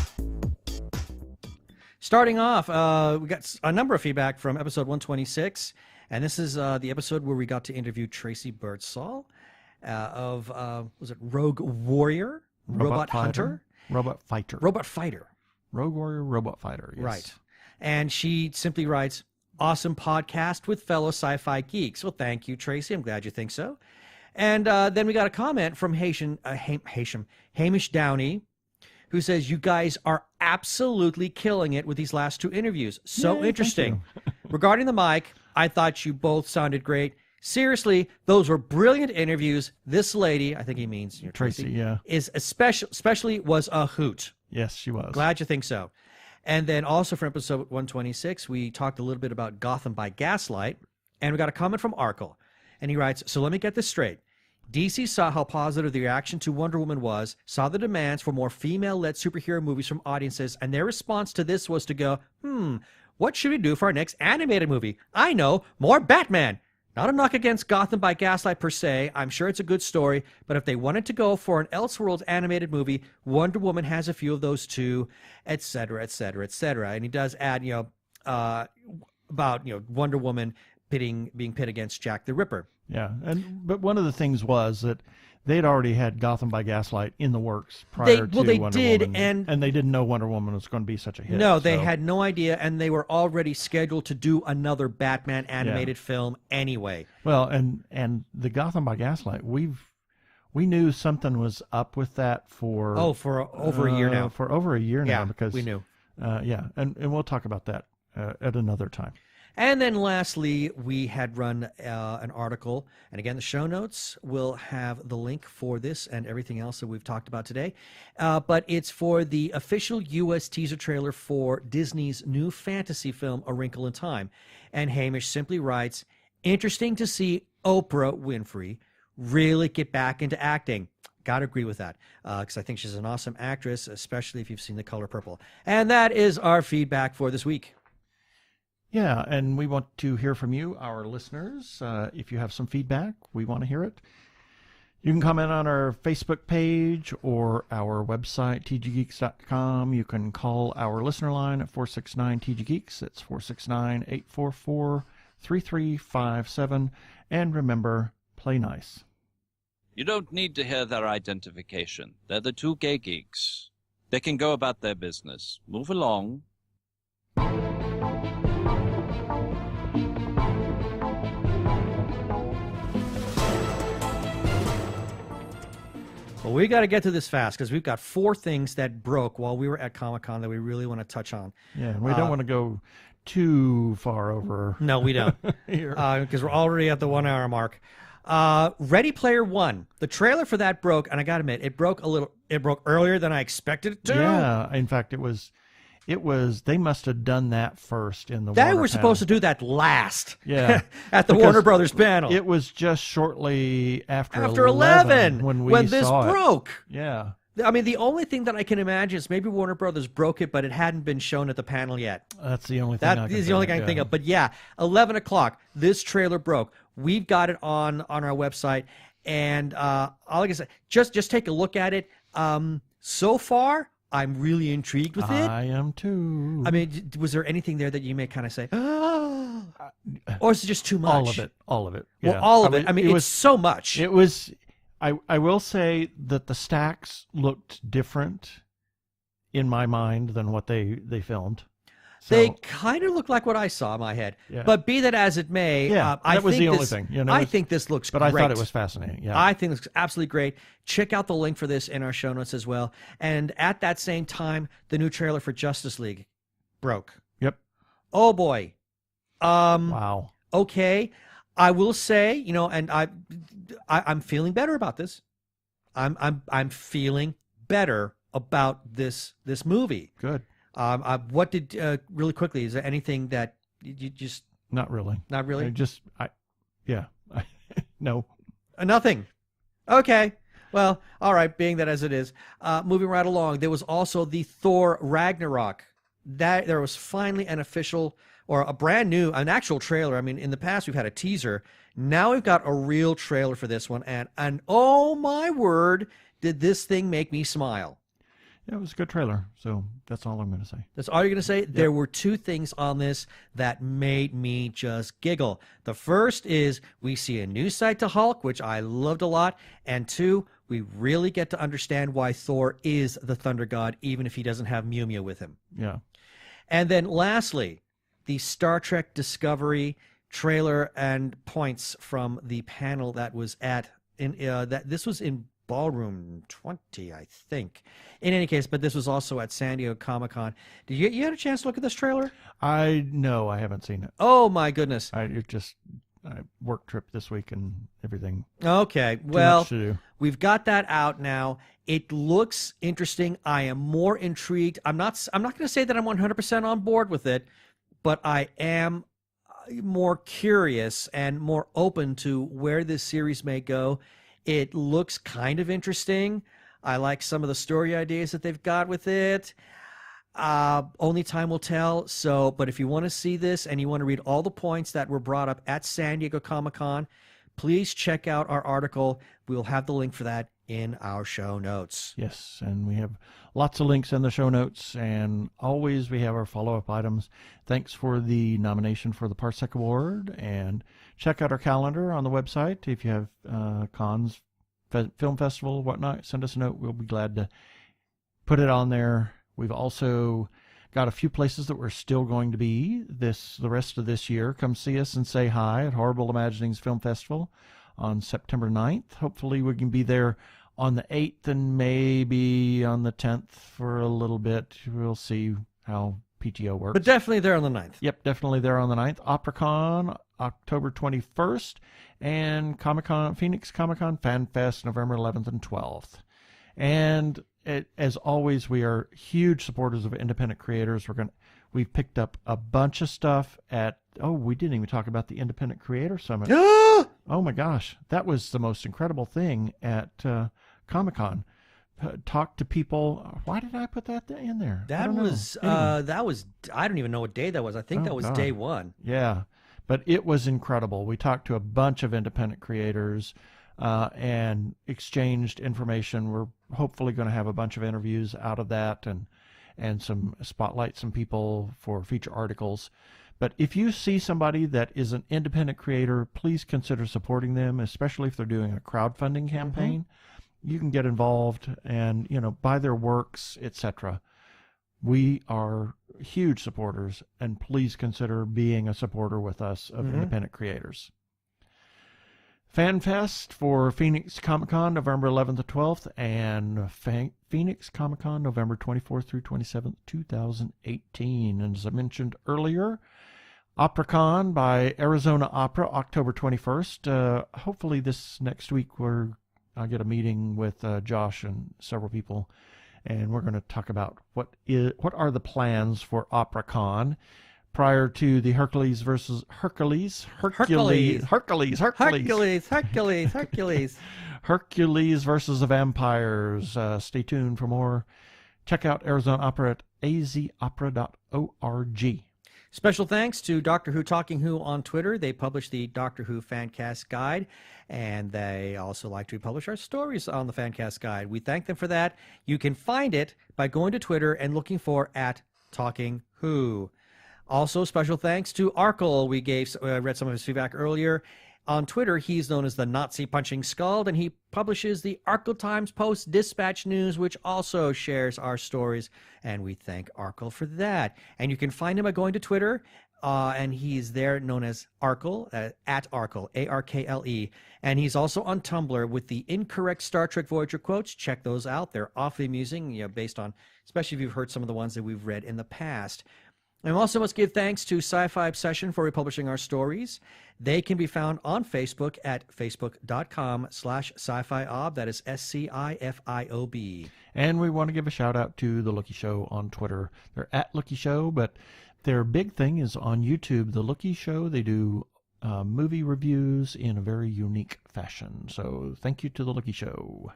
Starting off, we got a number of feedback from episode 126, and this is the episode where we got to interview Tracy Birdsall of, was it Rogue Warrior? Robot Hunter? Robot Fighter. Robot Fighter. Rogue Warrior, Robot Fighter, yes. Right. And she simply writes, awesome podcast with fellow sci-fi geeks. Well, thank you, Tracy. I'm glad you think so. And then we got a comment from Hamish Downey, who says, you guys are absolutely killing it with these last two interviews. So Yay, interesting. Regarding the mic, I thought you both sounded great. Seriously, those were brilliant interviews. This lady, I think he means Tracy, yeah. is especially was a hoot. Yes, she was. Glad you think so. And then also for episode 126, we talked a little bit about Gotham by Gaslight, and we got a comment from Arkle. And he writes, so let me get this straight. DC saw how positive the reaction to Wonder Woman was, saw the demands for more female-led superhero movies from audiences, and their response to this was to go, what should we do for our next animated movie? I know, more Batman! Not a knock against Gotham by Gaslight per se. I'm sure it's a good story, but if they wanted to go for an Elseworlds animated movie, Wonder Woman has a few of those too, etc., etc., etc. And he does add, about Wonder Woman being pit against Jack the Ripper. Yeah, but one of the things was that they'd already had Gotham by Gaslight in the works prior to they Wonder did, Woman, and they didn't know Wonder Woman was going to be such a hit. No, they had no idea, and they were already scheduled to do another Batman animated film anyway. Well, and the Gotham by Gaslight, we knew something was up with that for over a year now. For over a year now, Yeah, because we knew. And we'll talk about that at another time. And then lastly, we had run an article, and again, the show notes will have the link for this and everything else that we've talked about today. But it's for the official U.S. teaser trailer for Disney's new fantasy film, A Wrinkle in Time. And Hamish simply writes, "Interesting to see Oprah Winfrey really get back into acting." Got to agree with that, because I think she's an awesome actress, especially if you've seen The Color Purple. And that is our feedback for this week. Yeah, and we want to hear from you, our listeners. If you have some feedback, we want to hear it. You can comment on our Facebook page or our website, tggeeks.com. You can call our listener line at 469-TGGeeks. It's 469-844-3357. And remember, play nice. You don't need to hear their identification. They're the Two Gay Geeks. They can go about their business. Move along. Well, we got to get to this fast because we've got 4 things that broke while we were at Comic-Con that we really want to touch on. Yeah, and we don't want to go too far over. No, we don't, because we're already at the 1 hour mark. Ready Player One, the trailer for that broke, and I got to admit, it broke earlier than I expected it to. Yeah, in fact, it was. They must have done that first in the. They Warner were supposed to do that last. Yeah, at the Warner Brothers panel. It was just shortly after 11 when this saw broke. It. Yeah. I mean, the only thing that I can imagine is maybe Warner Brothers broke it, but it hadn't been shown at the panel yet. That's the only thing. That is the only thing I can think of. But yeah, 11 o'clock, this trailer broke. We've got it on our website, and all I can say, just take a look at it. So far, I'm really intrigued with it. I am too. I mean, was there anything there that you may kind of say, oh, or is it just too much? All of it. Yeah. Well, all of it. I mean, it's so much. It was. I will say that the stacks looked different in my mind than what they filmed. So, they kind of look like what I saw in my head. Yeah. But be that as it may, that was the only thing. You know, I think this looks great. But I thought it was fascinating. Yeah. I think it's absolutely great. Check out the link for this in our show notes as well. And at that same time, the new trailer for Justice League broke. Yep. Oh boy. Wow. Okay. I will say, and I'm feeling better about this. I'm feeling better about this movie. Good. What did really quickly? Is there anything that you just not really? Not really. No. Nothing. Okay. Well, all right. Being that as it is, moving right along. There was also the Thor Ragnarok. That there was finally an official or an actual trailer. I mean, in the past we've had a teaser. Now we've got a real trailer for this one, and oh my word, did this thing make me smile. Yeah, it was a good trailer, so that's all I'm going to say. That's all you're going to say? Yep. There were 2 things on this that made me just giggle. The first is we see a new side to Hulk, which I loved a lot, and 2, we really get to understand why Thor is the Thunder God, even if he doesn't have Mew Mew with him. Yeah. And then lastly, the Star Trek Discovery trailer and points from the panel that was this was in Ballroom 20, I think. In any case, but this was also at San Diego Comic-Con. Did you had a chance to look at this trailer? No, I haven't seen it. Oh my goodness! I work trip this week and everything. Okay, well, much to do. We've got that out now. It looks interesting. I am more intrigued. I'm not going to say that I'm 100% on board with it, but I am more curious and more open to where this series may go. It looks kind of interesting. I like some of the story ideas that they've got with it. Only time will tell. So, but if you want to see this and you want to read all the points that were brought up at San Diego Comic-Con, please check out our article. We'll have the link for that in our show notes. Yes, and we have lots of links in the show notes, and always we have our follow-up items. Thanks for the nomination for the Parsec Award, and check out our calendar on the website. If you have cons, film festival, whatnot, send us a note. We'll be glad to put it on there. We've also got a few places that we're still going to be the rest of this year. Come see us and say hi at Horrible Imaginings Film Festival on September 9th. Hopefully we can be there on the 8th and maybe on the 10th for a little bit. We'll see how PTO works. But definitely there on the 9th. Yep, definitely there on the 9th. OperaCon, October 21st, and Comic-Con, Phoenix Comic-Con Fan Fest, November 11th and 12th. And as always, we are huge supporters of independent creators. We've picked up a bunch of stuff at, we didn't even talk about the Independent Creator Summit. Oh my gosh, that was the most incredible thing at Comic-Con. Talk to people. Why did I put that in there? That was, I don't even know what day that was. I think that was day one. Yeah, but it was incredible. We talked to a bunch of independent creators and exchanged information. We're hopefully going to have a bunch of interviews out of that and some spotlight some people for feature articles. But if you see somebody that is an independent creator, please consider supporting them, especially if they're doing a crowdfunding campaign. You can get involved and, buy their works, etc. We are huge supporters, and please consider being a supporter with us of independent creators. FanFest for Phoenix Comic-Con, November 11th to 12th, and Phoenix Comic-Con, November 24th through 27th, 2018. And as I mentioned earlier, OperaCon by Arizona Opera, October 21st. Hopefully this next week I'll get a meeting with Josh and several people, and we're going to talk about what are the plans for OperaCon prior to the Hercules versus Hercules versus the Vampires. Stay tuned for more. Check out Arizona Opera at azopera.org. Special thanks to Doctor Who Talking Who on Twitter. They publish the Doctor Who Fancast Guide, and they also like to publish our stories on the Fancast Guide. We thank them for that. You can find it by going to Twitter and looking for @TalkingWho. Also, special thanks to Arkle. We read some of his feedback earlier. On Twitter, he's known as the Nazi Punching Skull, and he publishes the Arkle Times Post Dispatch News, which also shares our stories, and we thank Arkle for that. And you can find him by going to Twitter, and he's there known as Arkle, at Arkle, A-R-K-L-E. And he's also on Tumblr with the incorrect Star Trek Voyager quotes. Check those out. They're awfully amusing, based on, especially if you've heard some of the ones that we've read in the past. And we also must give thanks to Sci-Fi Obsession for republishing our stories. They can be found on Facebook at facebook.com/sci-fi-ob. That is SCIFIOB. And we want to give a shout out to The Lookie Show on Twitter. They're at Lookie Show, but their big thing is on YouTube. The Lookie Show, they do movie reviews in a very unique fashion. So thank you to The Lookie Show.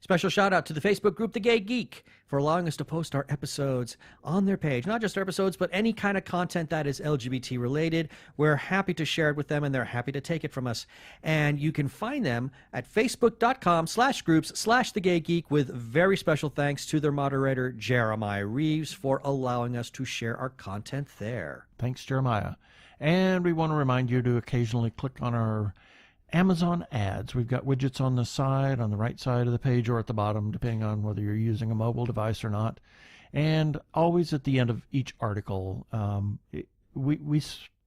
Special shout out to the Facebook group, The Gay Geek, for allowing us to post our episodes on their page. Not just our episodes, but any kind of content that is LGBT related. We're happy to share it with them, and they're happy to take it from us. And you can find them at facebook.com/groups/The Gay Geek, with very special thanks to their moderator, Jeremiah Reeves, for allowing us to share our content there. Thanks, Jeremiah. And we want to remind you to occasionally click on our Amazon ads. We've got widgets on the side, on the right side of the page, or at the bottom, depending on whether you're using a mobile device or not. And always at the end of each article, we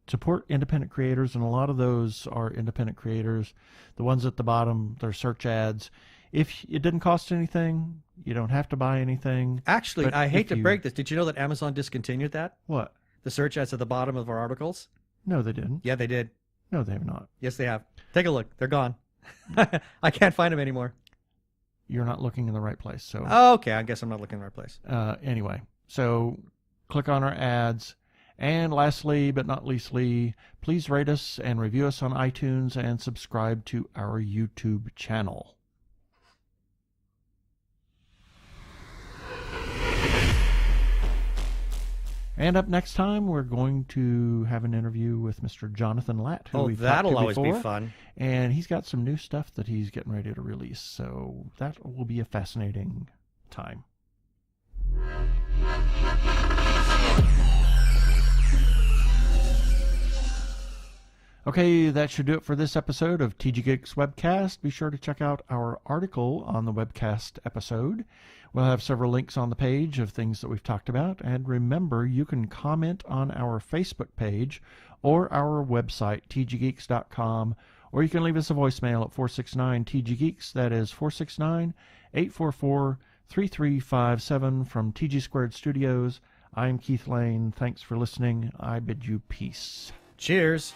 support independent creators, and a lot of those are independent creators. The ones at the bottom, they're search ads. If it didn't cost anything, you don't have to buy anything. Actually, I hate to break this. Did you know that Amazon discontinued that? What? The search ads at the bottom of our articles? No, they didn't. Yeah, they did. No, they have not. Yes, they have. Take a look. They're gone. I can't find them anymore. You're not looking in the right place. So. Oh, okay. I guess I'm not looking in the right place. Anyway, so click on our ads. And lastly, but not leastly, please rate us and review us on iTunes and subscribe to our YouTube channel. And up next time, we're going to have an interview with Mr. Jonathan Latt, who we've talked to that'll always before. be fun. And he's got some new stuff that he's getting ready to release. So that will be a fascinating time. Okay, that should do it for this episode of TG Geeks Webcast. Be sure to check out our article on the Webcast episode. We'll have several links on the page of things that we've talked about. And remember, you can comment on our Facebook page or our website, tggeeks.com, or you can leave us a voicemail at 469-TG-GEEKS. That is 469-844-3357 from TG Squared Studios. I'm Keith Lane. Thanks for listening. I bid you peace. Cheers.